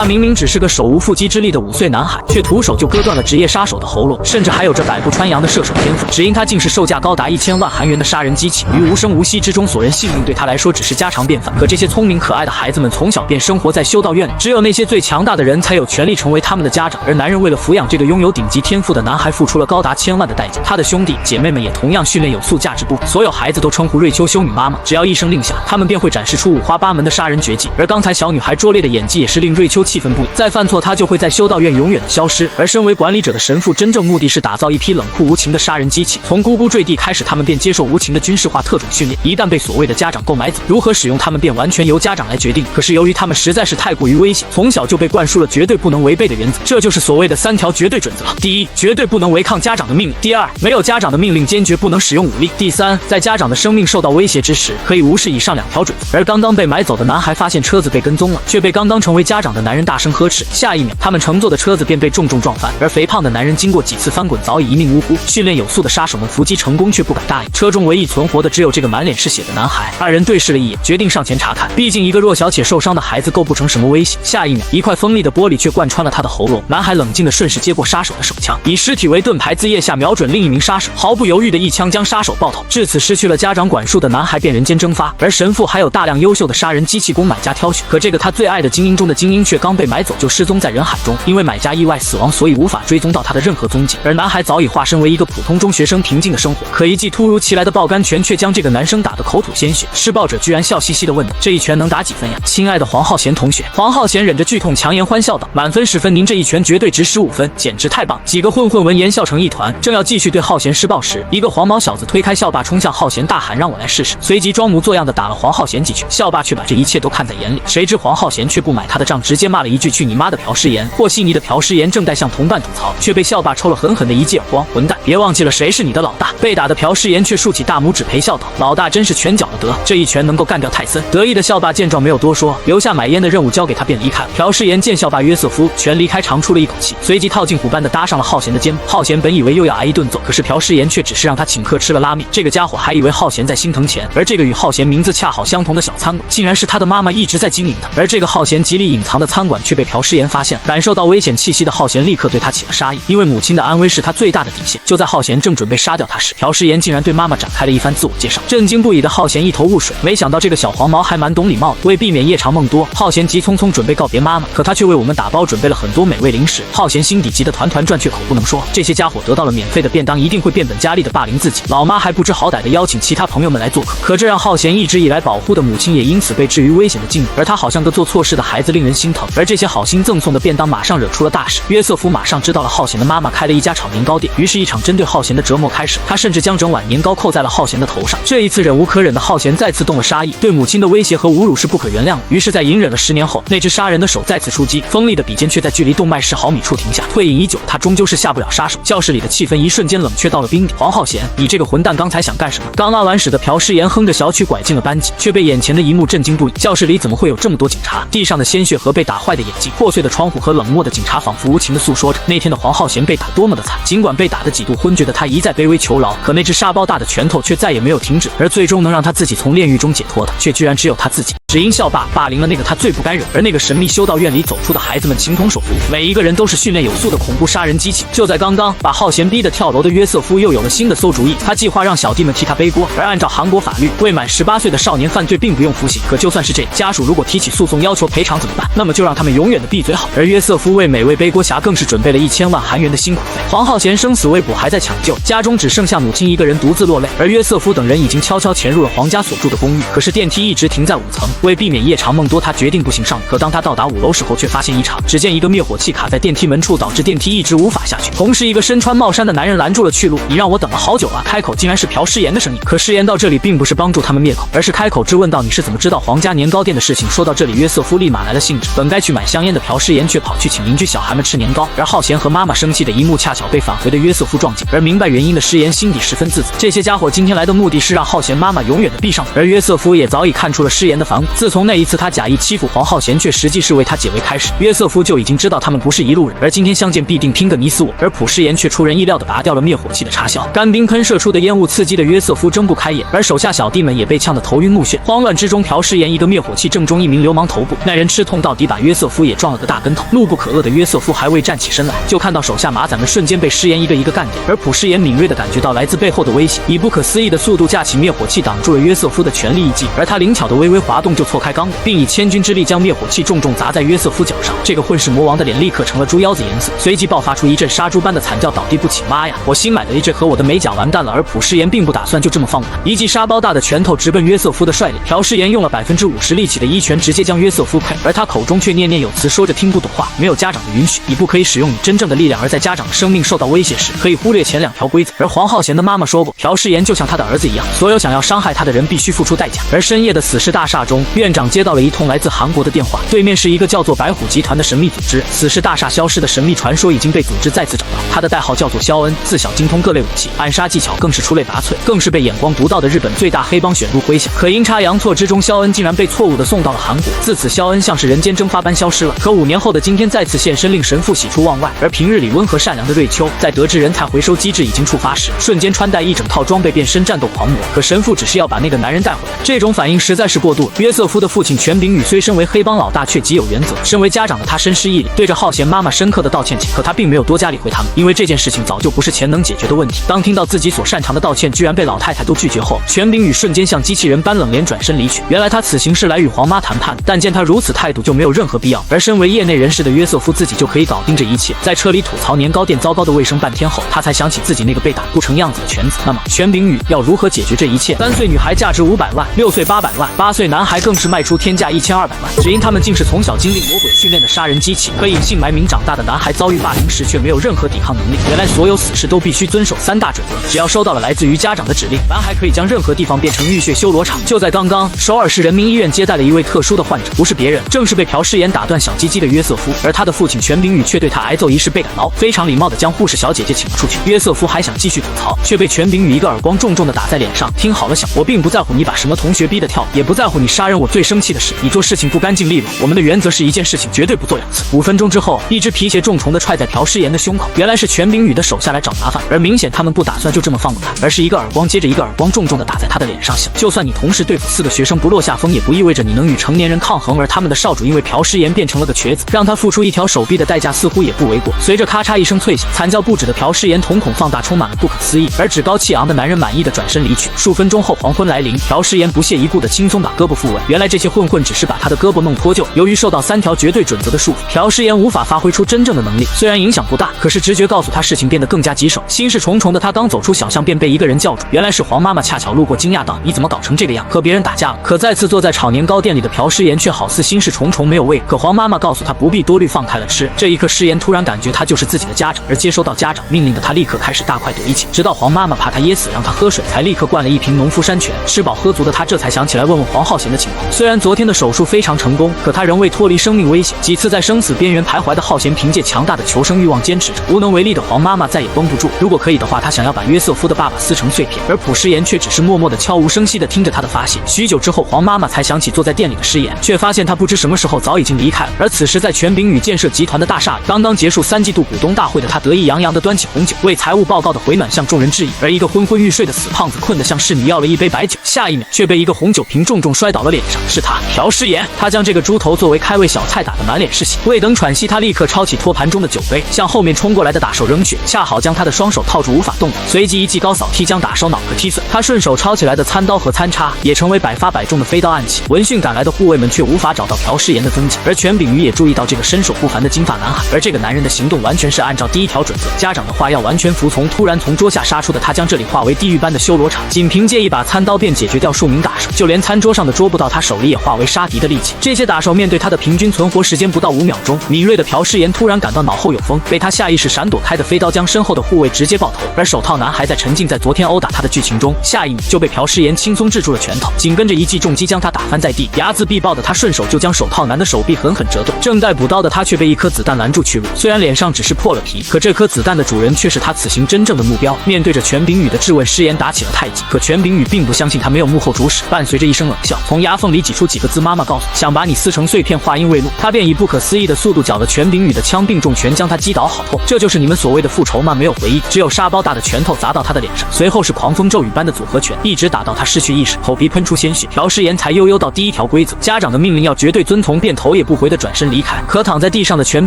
他明明只是個手無縛雞之力的5歲男孩，卻徒手就割斷了職業殺手的喉嚨，甚至還有着百步穿楊的射手天賦。只因他竟是售價高達1000萬韓元的殺人機器，於無聲無息之中索人性命，對他來說只是家常便飯。可這些聰明可愛的孩子們從小便生活在修道院裡，只有那些最強大的人才有權利成為他們的家長。而男人為了撫養這個擁有頂級天賦的男孩，付出了高達1000萬的代價。他的兄弟姐妹們也同樣訓練有素，價值不菲。所有孩子都稱呼瑞秋修女媽媽，只要一声令下，他們便会展示出五花八門的殺人絕技。而剛才小女孩拙劣的演技也是令瑞秋氣憤不已，再犯錯她就會在修道院永遠的消失。而身為管理者的神父，真正目的是打造一批冷酷無情的殺人機器。從咕咕墜地開始，他們便接受無情的軍事化特種訓練，一旦被所謂的家長购買走，如何使用他們便完全由家長來決定。可是由於他們實在是太過於危險，從小就被灌輸了絕对不能違背的原則，這就是所謂的3條絕對準則。第一，絕對不能違抗家長的命令；第二，沒有家長的命令堅決不能使用武力；第三，在家長的生命受到威脅之時，可以無視以上2條準則。而剛剛被買走的男孩發現車子被跟蹤了，卻被剛剛成為家長的男人大聲呵斥，下一秒他們乘坐的車子便被重重撞翻。而肥胖的男人經過幾次翻滾，早已一命嗚呼。訓練有素的殺手們伏擊成功，卻不敢答應。車中唯一存活的只有這個滿臉是血的男孩。2人對視了一眼，決定上前查看，畢竟一個弱小且受傷的孩子構不成什麼威脅。下一秒，一塊鋒利的玻璃卻貫穿了他的喉嚨。男孩冷靜地順勢接過殺手的手槍，以屍體為盾牌，自腋下瞄準另一名殺手，毫不猶豫地一槍將殺手爆頭。至此，失去了家長管束的男孩便人間蒸發。而神父還有大量優秀的殺人機器供买家挑選，可這個他最愛的精英中的精英卻剛被买走就失蹤在人海中。因為買家意外死亡，所以无法追蹤到他的任何蹤跡。而男孩早已化身為一個普通中學生，平靜的生活。可一記突如其來的爆肝拳卻將這個男生打得口吐鮮血。施暴者居然笑嘻嘻地問道：“這一拳能打幾分呀，親愛的黃浩賢同學？”黃浩賢忍着劇痛強顏歡笑道：“滿分10分，您這一拳絕對值15分，簡直太棒！”幾個混混聞言笑成一團，正要繼續對浩賢施暴時，一個黃毛小子推開校霸，衝向浩賢大喊：“讓我來試試！”隨即裝模作樣地打了黃浩賢幾拳。校霸卻把這一切都看在眼裡，誰知黃浩賢卻不買他的賬，直接罵了一句：“去你媽的朴詩妍！”和稀泥的朴詩妍正在向同伴吐槽，卻被校霸抽了狠狠的一記耳光：“混蛋，別忘記了誰是你的老大！”被打的朴詩妍卻豎起大拇指陪笑道：“老大真是拳腳了得，這一拳能夠幹掉泰森。”得意的校霸見狀沒有多說，留下買煙的任務交給他便離開了。朴詩妍見校霸約瑟夫拳離開，長出了一口氣，隨即套近乎般的搭上了浩賢的肩膀。浩賢本以為又要挨一頓揍，可是朴詩妍卻只是讓他請客吃了拉麵。這個家伙還以為浩賢在心疼錢，而這個與浩賢名字恰好相同的小餐館，竟然是他的媽媽一直在經營的。而這個浩賢極力隱藏的餐館卻被朴詩妍發現，感受到危險氣息的浩賢立刻對他起了殺意，因為母親的安危是他最大的底線。就在浩賢正準備殺掉他時，朴詩妍竟然對媽媽展開了一番自我介紹。震驚不已的浩賢一頭霧水，沒想到這個小黃毛還蠻懂禮貌的。為避免夜長夢多，浩賢急匆匆準備告別媽媽，可他卻為我們打包準備了很多美味零食。浩賢心底急得團團轉，卻口不能說。這些家伙得到了免費的便當，一定會變本加厲的霸凌自己。老媽還不知好歹的邀請其他朋友們來做客，可這讓浩賢一直以來保護的母親也因此被置於危險的境地，而他好像個做錯事的孩子，令人心疼。而這些好心贈送的便當馬上惹出了大事。約瑟夫馬上知道了浩賢的媽媽開了一家炒年糕店，於是一場針對浩賢的折磨開始。他甚至將整碗年糕扣在了浩賢的頭上。這一次忍无可忍的浩賢再次动了殺意，對母親的威脅和侮辱是不可原諒的。於是在隱忍了10年後，那只殺人的手再次出擊，鋒利的筆尖卻在距離動脈10毫米處停下。退隱已久，他終究是下不了殺手。教室裡的氣氛一瞬間冷卻到了冰點。黃浩賢，你這個混蛋，剛才想幹什麼？剛拉完屎的朴詩妍哼着小曲拐進了班級，卻被眼前的一幕震驚不已。教室裡怎麼會有這麼多警察？地上的鮮血和被打壞的眼睛、破碎的窗戶和冷漠的警察，仿佛無情地訴說着那天的黃浩賢被打多麼的慘。儘管被打得幾度昏厥的他一再卑微求饒，可那只沙包大的拳頭卻再也沒有停止。而最終能讓他自己從煉獄中解脫的，卻居然只有他自己。只因校霸霸凌了那個他最不該忍，而那個神秘修道院裡走出的孩子們情同手足，每一個人都是訓練有素的恐怖殺人機器。就在剛剛，把浩賢逼得跳樓的約瑟夫又有了新的餿主意，他計劃讓小弟們替他背鍋。而按照韓國法律，未滿18歲的少年犯罪並不用服刑。可就算是這樣，家屬如果提起訴訟要求賠償怎麼辦？那麼就讓他們永遠的閉嘴好。而約瑟夫為每位背鍋俠更是準備了1000萬韓元的辛苦費。黃浩賢生死未卜，還在搶救，家中只剩下母親一個人獨自落淚。而約瑟夫等人已經悄悄潛入了皇家所住的公寓，可是電梯一直停在5層。為避免夜長夢多，他決定步行上樓。可當他到達5樓時候，卻發現異常。只見一個滅火器卡在電梯門處，導致電梯一直無法下去。同時，一個身穿帽衫的男人攔住了去路。你讓我等了好久了。開口竟然是朴詩妍的聲音。可詩妍到這裡並不是幫助他們滅口，而是開口質問道：“你是怎麼知道皇家年糕店的事情？”說到這裡，約瑟夫立馬來了興致。本該去買香煙的朴詩妍卻跑去請鄰居小孩們吃年糕。而浩賢和媽媽生氣的一幕，恰巧被返回的約瑟夫撞見。而明白原因的詩妍心底十分自責。這些家伙今天來的目的是讓浩賢媽媽永遠的閉上嘴。而約瑟夫也早已看出了詩妍的反骨，自從那一次他假意欺負黃浩賢，卻實際是為他解圍開始，約瑟夫就已經知道他們不是一路人，而今天相見必定拼個你死我。而朴世妍卻出人意料地拔掉了滅火器的插銷，干冰噴射出的煙霧刺激的約瑟夫睜不開眼，而手下小弟們也被嗆得頭暈目眩。慌亂之中，朴世妍一個滅火器正中一名流氓頭部，那人吃痛到底，把約瑟夫也撞了個大跟頭。怒不可遏的約瑟夫還未站起身來，就看到手下馬仔們瞬間被世妍一個一個幹掉，而朴世妍敏銳地感覺到來自背後的威脅，以不可思議的速度架起滅火器擋住了約瑟夫的全力一擊，而他靈巧的微微滑動就錯開鋼軌，並以千鈞之力將滅火器重重砸在約瑟夫腳上。這個混世魔王的臉立刻成了豬腰子顏色，隨即爆發出一陣殺豬般的慘叫，倒地不起。媽呀，我新買的 AJ 和我的美甲完蛋了！而朴世妍並不打算就這麼放過他，一記沙包大的拳頭直奔約瑟夫的帥臉。朴世妍用了50%力氣的一拳直接将約瑟夫踹，而他口中卻念念有詞，說着聽不懂話，沒有家長的允許，你不可以使用你真正的力量，而在家長的生命受到威脅時，可以忽略前2條規則。而黃浩賢的媽媽說過，朴世妍就像他的兒子一樣，所有想要傷害他的人必須付出代價。而深夜的死士大廈中，院長接到了一通來自韓國的電話，對面是一個叫做白虎集團的神秘組織。死士大廈消失的神秘傳說已經被組織再次找到，他的代號叫做肖恩，自小精通各類武器，暗殺技巧更是出類拔萃，更是被眼光獨到的日本最大黑帮選入麾下。可陰差陽錯之中，肖恩竟然被錯誤地送到了韓國，自此肖恩像是人间蒸發般消失了。可5年後的今天再次现身，令神父喜出望外。而平日里溫和善良的瑞秋，在得知人才回收機制已經觸發時，瞬間穿戴一整套裝備變身戰鬥狂魔。可神父只是要把那個男人帶回來，這種反應實在是過度了。約瑟夫的父親權炳宇雖身為黑幫老大，卻極有原則，身為家長的他深施一禮，對着浩賢媽媽深刻的道歉。可他並沒有多加理會他們，因為這件事情早就不是錢能解決的問題。當聽到自己所擅長的道歉居然被老太太都拒絕後，權炳宇瞬間像机器人般冷臉轉身離去。原來他此行是来與黃媽谈判的，但見他如此態度就沒有任何必要。而身為業內人士的約瑟夫自己就可以搞定這一切。在車裡吐槽年糕店糟糕的衛生半天後，他才想起自己那個被打不成樣子的犬子。那麼權炳宇要如何解決這一切？3歲女孩價值500萬，6歲800萬，8歲男孩更是賣出天價1200萬，只因他們竟是從小經歷魔鬼訓練的殺人機器。可隱姓埋名長大的男孩遭遇霸凌時卻沒有任何抵抗能力。原來所有死士都必須遵守3大準則，只要收到了來自於家長的指令，男孩可以將任何地方变成浴血修羅場。就在刚剛，首爾市人民醫院接待了一位特殊的患者，不是別人，正是被朴世妍打斷小雞雞的約瑟夫。而他的父親權炳宇卻對他挨揍一事倍感恼，非常禮貌地將護士小姐姐請了出去。約瑟夫還想繼續吐槽，卻被權炳宇一個耳光重重地打在臉上。聽好了小，我並不在乎你把什麼同學逼得跳，也不在乎你殺人，我最生氣的是你做事情不乾淨利落。我們的原則是一件事情絕對不做2次。5分鐘之後，一只皮鞋重重地踹在朴世妍的胸口，原來是权炳宇的手下來找麻煩，而明顯他們不打算就這麼放過他，而是一個耳光接着一個耳光重重地打在他的臉上。想，就算你同時對付4個學生不落下風，也不意味着你能與成年人抗衡。而他们的少主因為朴世妍變成了個瘸子，讓他付出1條手臂的代價似乎也不為過。隨着咔嚓一聲脆響，慘叫不止的朴世妍瞳孔放大，充滿了不可思議。而趾高氣昂的男人滿意的轉身離去。數分鐘後，黃昏來臨，朴世妍不屑一顧的輕鬆把胳膊扶穩。原來這些混混只是把他的胳膊弄脫臼。由於受到3條絕對準則的束縛，朴世妍無法發揮出真正的能力。雖然影響不大，可是直覺告訴他事情變得更加棘手。心事重重的他剛走出小巷，便被一個人叫住。原來是黃媽媽恰巧路過，驚訝道：“你怎麼搞成這個樣？和別人打架了？”可再次坐在炒年糕店裡的朴世妍卻好似心事重重沒有胃。可黃媽媽告訴他不必多慮，放開了吃。這一刻，世妍突然感覺他就是自己的家長，而接收到家長命令的他立刻開始大快朵頤。直到黃媽媽怕他噎死，讓他喝水，才立刻灌了一瓶農夫山泉。吃飽喝足的他這才想起來問問黃浩賢的情況。雖然昨天的手術非常成功，可他仍未脫離生命危險。幾次在生死邊緣徘徊的浩賢憑借強大的求生慾望堅持着。無能為力的黃媽媽再也繃不住，如果可以的話，她想要把約瑟夫的爸爸撕成碎片。而朴世妍卻只是默默地悄無聲息地聽着他的發洩。許久之後，黃媽媽才想起坐在店裡的世妍，卻發現他不知什麼時候早已經離開了。而此時在權炳宇建設集團的大廈裡，剛剛結束3季度股東大會的他得意洋洋地端起紅酒，為財務報告的回暖向眾人致意。而一個昏昏欲睡的死胖子困得向侍女要了一杯白酒，下一秒卻被一個紅酒瓶重重摔倒了臉上。是他，朴世妍。他將這個豬頭作為開胃小菜打得滿臉是血。未等喘息，他立刻抄起托盤中的酒杯，向後面衝過來的打手扔去，恰好將他的雙手套住，無法動彈。隨即一記高掃踢將打手腦殼踢碎。他順手抄起來的餐刀和餐叉也成為百發百中的飛刀暗器。聞訊趕來的護衛們卻無法找到朴世妍的蹤跡。而權炳宇也注意到這個身手不凡的金髮男孩，而這個男人的行動完全是按照第1條準則，家長的話要完全服從。突然從桌下殺出的他將這裡化為地獄般的修羅場，僅憑借一把餐刀便解決掉數名打手，就連餐桌上的桌布到他手裡也化為殺敵的利器。這些打手面對他的平均存活時間不到5秒鐘。敏銳的朴世妍突然感到腦後有風，被他下意識閃躲開的飛刀將身後的護衛直接爆頭。而手套男孩在沉浸在昨天毆打他的劇情中，下一秒就被朴世妍輕鬆制住了拳頭，緊跟着一記重擊將他打翻在地。睚眦必報的他順手就將手套男的手臂狠狠折斷，正待補刀的他卻被一顆子彈攔住去路。雖然臉上只是破了皮，可這顆子彈的主人卻是他此行真正的目標。面對着權炳宇的質問，世妍打起了太極。可權炳宇並不相信他沒有幕後主使，伴隨着一聲冷笑，從牙縫縫裡擠出幾個字：媽媽告訴，想把你撕成碎片。話音未落，他便以不可思議的速度，攪得权柄宇的槍并重拳将他擊倒好痛。这就是你們所謂的復仇嗎？沒有回應，只有沙包大的拳頭砸到他的臉上，隨後是狂風驟雨般的組合拳，一直打到他失去意識，口鼻噴出鮮血。朴世妍才悠悠到第一條規則：家長的命令要絕對遵從，便頭也不回的轉身離開。可躺在地上的權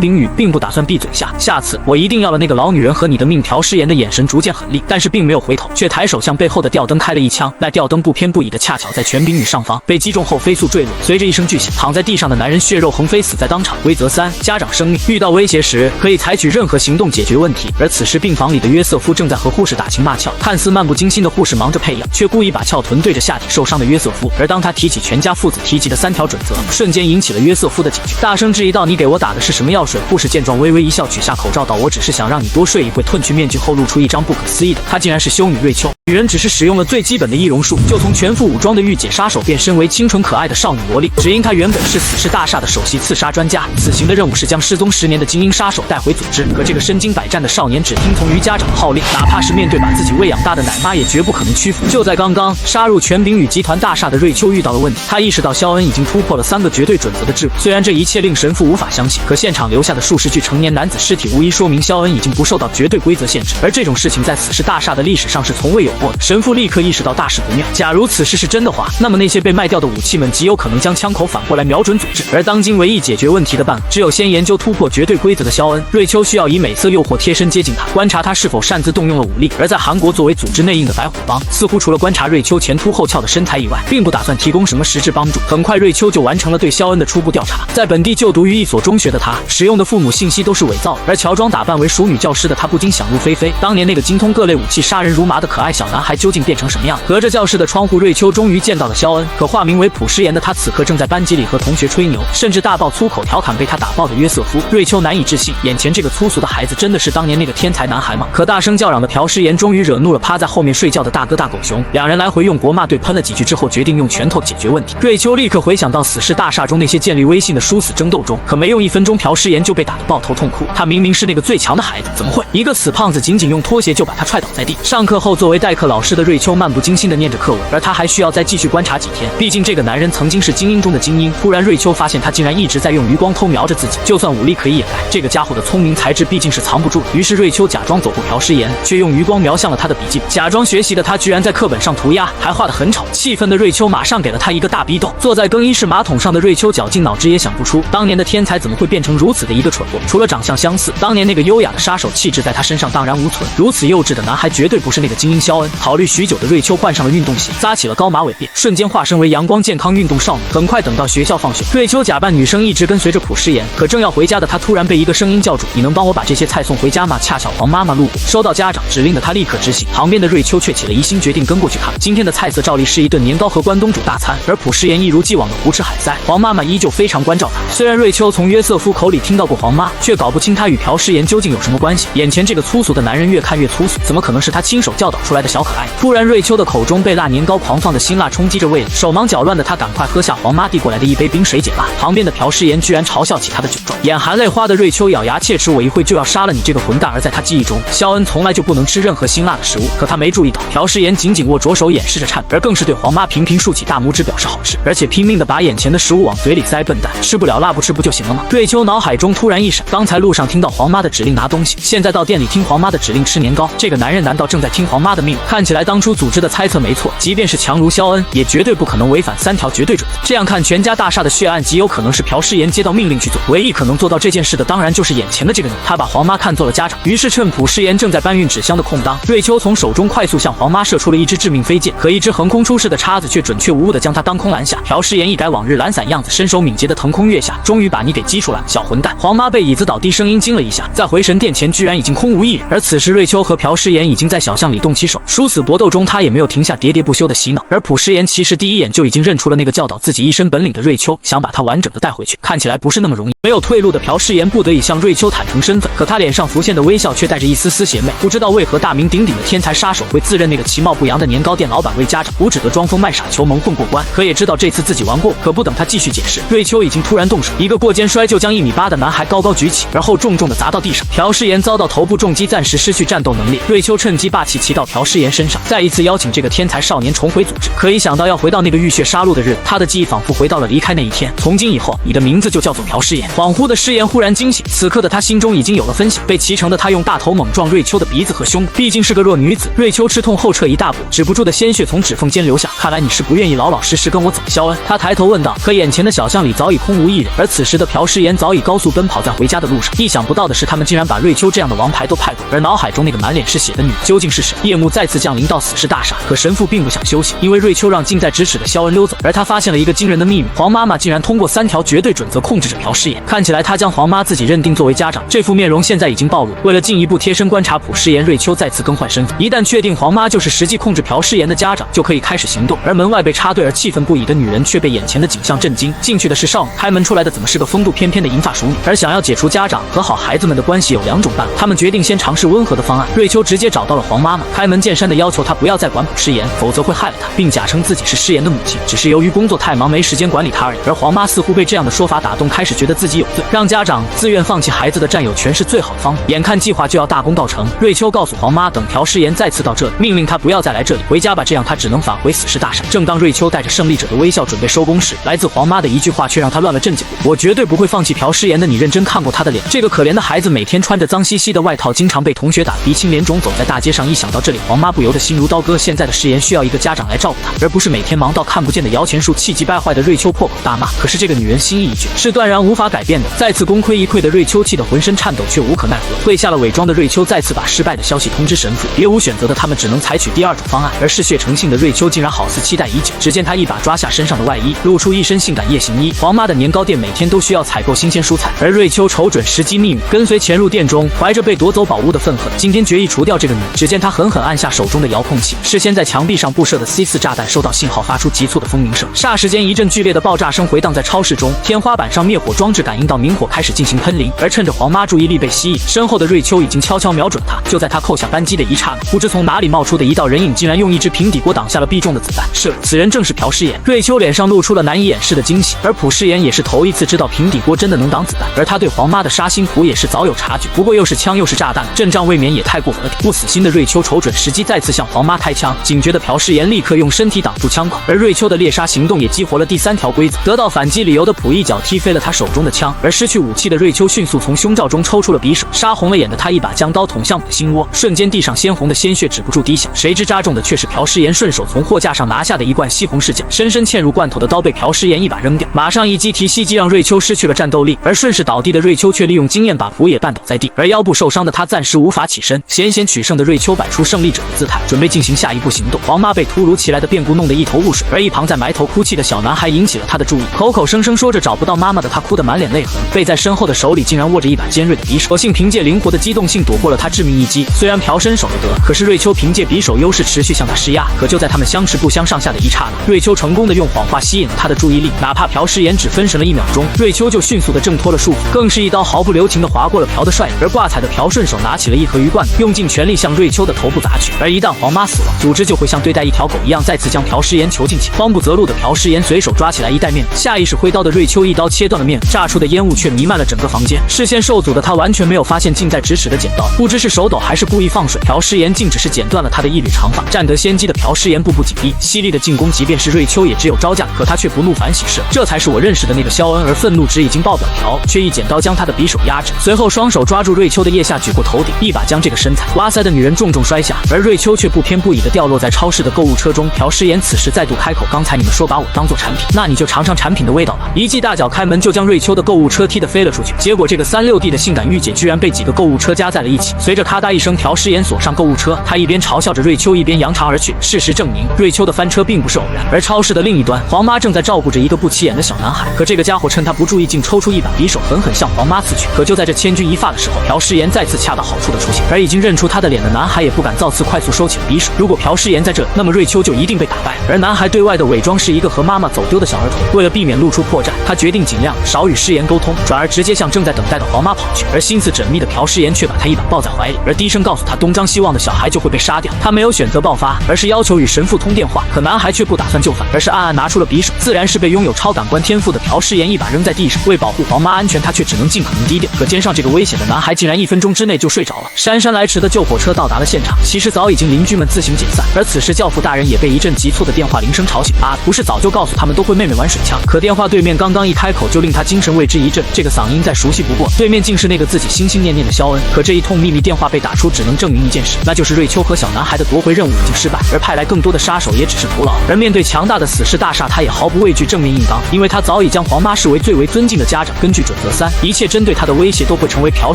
柄宇並不打算閉嘴下次我一定要了那個老女人和你的命。朴世妍的眼神逐漸狠厲，但是並沒有回頭，卻抬手向背後的吊燈開了一槍。那吊燈不偏不倚的恰巧在權柄宇上方，被擊中後飛速墜落，隨着一聲巨響，躺在地上的男人血肉橫飛，死在當場。規則3：家長生命遇到威脅時可以採取任何行動解決問題。而此時病房裡的約瑟夫正在和護士打情罵俏，看似漫不經心的護士忙着配藥，卻故意把翹臀對着下體受傷的約瑟夫。而當他提起全家父子提及的3條準則，瞬間引起了約瑟夫的警覺，大聲質疑道：你給我打的是什麼藥水？護士見狀微微一笑，取下口罩道：我只是想讓你多睡一會。褪去面具後露出一張不可思議的，她竟然是修女瑞秋。女人只是使用了最基本的易容術，就從全副武裝的御姐杀手變身為清纯可愛的少女蘿莉。只因她原本是死侍大廈的首席刺殺專家，此行的任務是將失蹤10年的精英殺手帶回組織。可這個身經百戰的少年只聽從於家長的號令，哪怕是面對把自己餵養大的奶媽，也絕不可能屈服。就在剛剛，殺入權柄宇集團大廈的瑞秋遇到了問題，她意識到肖恩已經突破了3個絕對準則的桎梏。雖然這一切令神父無法相信，可現場留下的數十具成年男子屍體無疑說明肖恩已經不受到絕對規則限制，而這種事情在此事大廈的歷史上是從未有過的。神父立刻意識到大事不妙，假如此事是真的話，那麼那些被賣掉的武器們極有可能將槍口反過來瞄準組織。而當今唯一解決問題的辦法，只有先研究突破絕對規則的肖恩。瑞秋需要以美色誘惑貼身接近他，觀察他是否擅自動用了武力。而在韓國作為組織內應的白虎幫，似乎除了觀察瑞秋前凸後翹的身材以外，並不打算提供什麼實質幫助。很快，瑞秋就完成了對肖恩的初步調查。在本地就讀於一所中學的他，使用的父母信息都是偽造的，而喬裝打扮為淑女教師的他不禁想入非非：當年那個精通各類武器、殺人如麻的可愛小男孩究竟變成什麼樣？隔着教室的窗戶，瑞秋終於見到了肖恩。可化名為朴世妍的他，此刻正在班級裡和同學吹牛，甚至大爆粗口調侃被他打爆的約瑟夫。瑞秋難以置信，眼前這個粗俗的孩子真的是當年那個天才男孩嗎？可大聲叫嚷的朴世妍終於惹怒了趴在後面睡覺的大哥大狗熊，兩人來回用國罵對噴了幾句之後，決定用拳頭解決問題。瑞秋立刻回想到死侍大廈中那些建立威信的殊死爭鬥中，可沒用1分鐘，朴世妍就被打得抱頭痛哭。他明明是那個最強的孩子，怎麼會一個死胖子僅僅用拖鞋就把他踹倒在地？上課後，作為代課老師的瑞秋漫不經心地念着課文，而他還需要再繼續觀察幾天，畢竟這個男人曾經是精英中的精英。突然，瑞秋發現他竟然一直在用餘光偷瞄着自己，就算武力可以掩蓋，這個家伙的聰明才智畢竟是藏不住的。於是瑞秋假裝走過朴世妍，卻用餘光瞄向了他的筆記本。假裝學習的他居然在課本上塗鴉，還畫得很醜。氣憤的瑞秋馬上給了他一個大逼斗。坐在更衣室馬桶上的瑞秋絞盡腦汁也想不出，當年的天才怎麼會變成如此的一個蠢貨？除了長相相似，當年那個優雅的殺手氣質在他身上蕩然無存。如此幼稚的男孩絕對不是那個精英肖恩。考慮許久的瑞秋換上了運動鞋，紮起了高馬尾辮，瞬間化身為陽光健康運動少女。很快等到學校放學，瑞秋假扮女生一直跟隨着朴世妍，可正要回家的她突然被一個聲音叫住：你能幫我把這些菜送回家嗎？恰巧黃媽媽路過，收到家長指令的她立刻執行。旁邊的瑞秋卻起了疑心，決定跟過去看。今天的菜色照例是一頓年糕和關東煮大餐，而朴世妍一如既往的胡吃海塞，黃媽媽依舊非常關照她。雖然瑞秋從約瑟夫口裡聽到過黃媽，卻搞不清她與朴世妍究竟有什麼關係。眼前這個粗俗的男人越看越粗俗，怎麼可能是他親手教導出來的小可愛？突然，瑞秋的口中被辣年糕狂放的辛辣衝擊着味蕾，手忙腳亂的他趕快喝下黃媽遞過來的一杯冰水解辣。旁邊的朴世妍居然嘲笑起他的酒狀，眼含淚花的瑞秋咬牙切齒：我一會就要殺了你這個混蛋！而在他記憶中，肖恩從來就不能吃任何辛辣的食物，可他沒注意到朴世妍緊緊握着手掩飾着顫抖，而更是對黃媽頻頻豎起大拇指表示好吃，而且拼命的把眼前的食物往嘴裡塞。笨蛋，吃不了辣不吃不就行了嗎？瑞秋腦海中突然一閃，剛才路上聽到黃媽的指令拿東西，現在到店裡聽黃媽的指令吃年糕，這個男人難道正在聽黃媽的命令？看起來當初組織的猜測沒錯，即便是強如肖恩，也絕對不可能違反3條絕對準則。這樣看，全家大廈的血案極有可能是朴世妍接到命令去做，唯一可能做到這件事的，當然就是眼前的這個人。他把黃媽看作了家長，於是趁朴世妍正在搬運紙箱的空當，瑞秋從手中快速向黃媽射出了一支致命飛箭，可一支橫空出世的叉子卻準確無誤地將他當空攔下。朴世妍一改往日懶散樣子，身手敏捷地騰空躍下，終於把你給擊出來，小混蛋！黃媽被椅子倒地聲音驚了一下，在回神殿前居然已經空無一人。而此時瑞秋和朴世妍已經在小巷裡動起手，殊死搏鬥中他也沒有停下喋喋不休的洗腦。而朴世妍其實第一眼就已經認出了那個教導自己一身本領的瑞秋，想把他完整的帶回去，看起來不是那麼容易。没有退路的朴世妍不得已向瑞秋坦誠身份，可他臉上浮现的微笑卻帶着一絲絲邪魅。不知道為何大名鼎鼎的天才殺手會自認那個其貌不揚的年糕店老闆為家長，無只得裝瘋賣傻求萌混過關，可也知道這次自己玩過。可不等他繼續解釋，瑞秋已經突然動手，一個過肩摔就將1.8米的男孩高高舉起，而後重重的砸到地上。朴世妍遭到頭部重擊，暫時失去戰鬥能力。瑞秋趁機霸氣騎到朴世妍身上，再一次邀請這個天才少年重回組織。可一想到要回到那個浴血殺殺戮的日子，他的記憶仿佛回到了離開那一天。從今以後，你的名字就叫做朴詩妍。恍惚的詩妍忽然驚醒，此刻的他心中已經有了分晓。被騎乘的他用大頭猛撞瑞秋的鼻子和胸部，畢竟是個弱女子。瑞秋吃痛後撤一大步，止不住的鮮血從指縫間流下。看來你是不願意老老實實跟我走。肖恩，他抬頭問道。可眼前的小巷裡早已空無一人，而此時的朴詩妍早已高速奔跑在回家的路上。意想不到的是，他們竟然把瑞秋這樣的王牌都派过，而腦海中那個滿臉是血的女人究竟是誰？夜幕再次降臨到死尸大廈，可神父並不想休息，因為瑞秋讓近在咫尺的肖恩溜走，而他發现了一個驚人的秘密：黃媽媽竟然通過3條絕對準則控制着朴詩妍。看起來他將黃媽自己認定作為家長，這副面容現在已經暴露。為了進一步貼身觀察朴詩妍，瑞秋再次更換身份，一旦確定黃媽就是實際控制朴詩妍的家長，就可以開始行動。而門外被插隊而氣憤不已的女人卻被眼前的景象震驚。進去的是少女，開門出來的怎麼是個風度翩翩的銀髮淑女？而想要解除家長和好孩子們的關係有2種辦法，他們決定先嘗試溫和的方案。瑞秋直接找到了黃媽媽，開門見山的要求她不要再管朴詩妍，否則會害了她，並假稱自己是詩妍的母親，只是由於工作太忙沒時間管理她而已。而黃媽似乎被這樣的說法打動，開始覺得自己有罪，讓家長自願放棄孩子的占有權是最好的方法。眼看計劃就要大功告成，瑞秋告訴黃媽，等朴詩妍再次到這裡，命令她不要再來這裡，回家吧，這樣她只能返回死尸大廈。正當瑞秋帶着勝利者的微笑準備收工時，來自黃媽的一句話卻讓她亂了陣腳。我絕對不會放棄朴詩妍的，你認真看過她的臉？這個可憐的孩子每天穿着髒兮兮的外套，經常被同學打鼻青臉腫，走在大街上，一想到這裡，黃媽不由得心如刀割。現在的詩妍需要一個家長來照顧她，而不是每天忙到看不見的搖錢樹。氣急敗壞的瑞秋破口大罵，可是這個女人心意已決，是斷然無法改變的。再次功虧一簣的瑞秋氣得渾身顫抖，卻無可奈何。褪下了偽裝的瑞秋再次把失敗的消息通知神父，別無選擇的他們只能採取第2種方案。而嗜血成性的瑞秋竟然好似期待已久，只見她一把抓下身上的外衣，露出一身性感夜行衣。黃媽的年糕店每天都需要採購新鮮蔬菜，而瑞秋瞅準時機秘密跟隨潛入店中，懷着被奪走寶物的憤恨，今天決意除掉這個女人。只見她狠狠按下手中的遙控器，事先在牆壁上布設的 C4 炸彈收到信號，發出急促的蜂鳴聲。霎時間，一陣劇烈的爆炸聲回盪在超市中，天花板上滅火裝置感應到明火，開始進行噴淋。而趁着黃媽注意力被吸引，身後的瑞秋已經悄悄瞄準她。就在她扣下扳機的一剎那，不知從哪裡冒出的一道人影，竟然用一只平底鍋擋下了必中的子彈。是，此人正是朴詩妍。瑞秋臉上露出了難以掩飾的驚喜，而朴詩妍也是頭一次知道平底鍋真的能擋子彈，而他對黃媽的殺心譜也是早有察覺。不過又是槍又是炸彈，陣仗未免也太過合體。不死心的瑞秋瞅準時機，再次向黃媽開槍。警覺的朴詩妍立刻用身體擋住槍口，而瑞秋的獵殺行動也激活了第3條規則。得到反擊理由的朴一腳踢飛了他手中的槍，而失去武器的瑞秋迅速從胸罩中抽出了匕首，殺紅了眼的他一把將刀捅向母的心窩，瞬間地上鮮紅的鮮血止不住滴下，誰知扎中的卻是朴詩妍順手從貨架上拿下的一罐西紅柿醬，深深嵌入罐頭的刀被朴詩妍一把扔掉，馬上一擊提膝擊讓瑞秋失去了戰鬥力，而順勢倒地的瑞秋卻利用經驗把朴也绊倒在地，而腰部受傷的他暫時無法起身。險險取勝的瑞秋擺出勝利者的姿態，準備進行下一步行動。黃媽被突如其來的變故弄得一頭霧水，而一旁在埋頭哭泣的小男孩引起了他的注意，口口聲聲說着找不到媽媽的他哭得滿臉淚痕，背在身後的手裡竟然握着一把尖銳的匕首，所幸憑借靈活的機動性躲過了他致命一擊。雖然朴身手了得，可是瑞秋憑借匕首優勢持續向他施壓。可就在他們相持不相上下的一剎那，瑞秋成功的用謊話吸引了他的注意力，哪怕朴詩妍只分神了1秒鐘，瑞秋就迅速的掙脫了束縛，更是一刀毫不留情的劃過了朴的帥臉。而掛彩的朴順手拿起了一盒魚罐，用盡全力向瑞秋的頭部砸去。而一旦黃媽死亡，組織就會像對待一條狗一樣，再次將朴詩妍囚禁起。慌不擇路的朴詩妍隨手抓起來一袋面，下意識揮刀的瑞秋一刀切斷了面，炸出的煙霧卻彌漫了整個房間。視線受阻的他完全沒有發現近在咫尺的剪刀，不知是手抖還是故意放水，朴詩妍竟只是剪斷了他的一缕長髮。占得先機的朴詩妍步步緊逼，犀利的進攻，即便是瑞秋也只有招架，可他卻不怒反喜事，這才是我認識的那個肖恩。而憤怒值已經爆表的朴卻一剪刀將他的匕首壓制，隨後雙手抓住瑞秋的腋下舉過頭頂，一把將這個身材哇塞的女人重重摔下，而瑞秋卻不偏不倚地掉落在超市的购物車中。朴詩妍此時再度開口，剛才你們說把我當做產品，那你就嘗嘗產品的味道吧。一記大腳開門就將瑞秋的購物車踢得飛了出去，結果這個3、6D 的性感御姐居然被幾個購物車夾在了一起。隨着咔嗒一聲，朴詩妍鎖上購物車，她一邊嘲笑着瑞秋，一邊揚長而去。事實證明，瑞秋的翻車並不是偶然。而超市的另一端，黃媽正在照顧着一個不起眼的小男孩，可這個家伙趁他不注意，竟抽出一把匕首，狠狠向黄媽刺去。可就在這千鈞一髮的時候，朴詩妍再次恰到好處的出現，而已經認出他的臉的男孩也不敢造次，快速收起了匕首。如果朴詩妍在這，那麼瑞秋就一定被打敗。而男孩對外的偽裝是一個和媽媽走丟的小兒童，為了避免露出破绽，他決定盡量少與詩妍溝通，轉而直接向正在等待的黃媽跑去。而心思縝密的朴詩妍卻把他一把抱在懷裡，而低聲告訴他，東張西望的小孩就會被殺掉。他沒有選擇爆發，而是要求與神父通電話。可男孩卻不打算就範，而是暗暗拿出了匕首。自然是被擁有超感官天賦的朴詩妍一把扔在地上。為保護黃媽安全，他卻只能盡可能低調。可肩上這個危險的男孩竟然1分鐘之內就睡着了。姍姍來遲的救火車到達了現場，其實早已經鄰居們自行解散。而此時教父大人也被一陣急促的電話鈴聲吵醒。啊，不是早就告訴他們都會妹妹玩水槍？可電話對面剛剛一開口，就令他精神為之一振。這個嗓音再熟悉不過，對面竟是那個自己心心念念的肖恩。可這一通秘密電話被打出，只能證明一件事，那就是瑞秋和小男孩的奪回任務已經失敗，而派來更多的殺手也只是徒勞。而面对强大的死士大廈，他也毫不畏懼，正面硬刚，因為他早已將黃媽視為最為尊敬的家長。根據準則3，一切針對他的威脅都會成為朴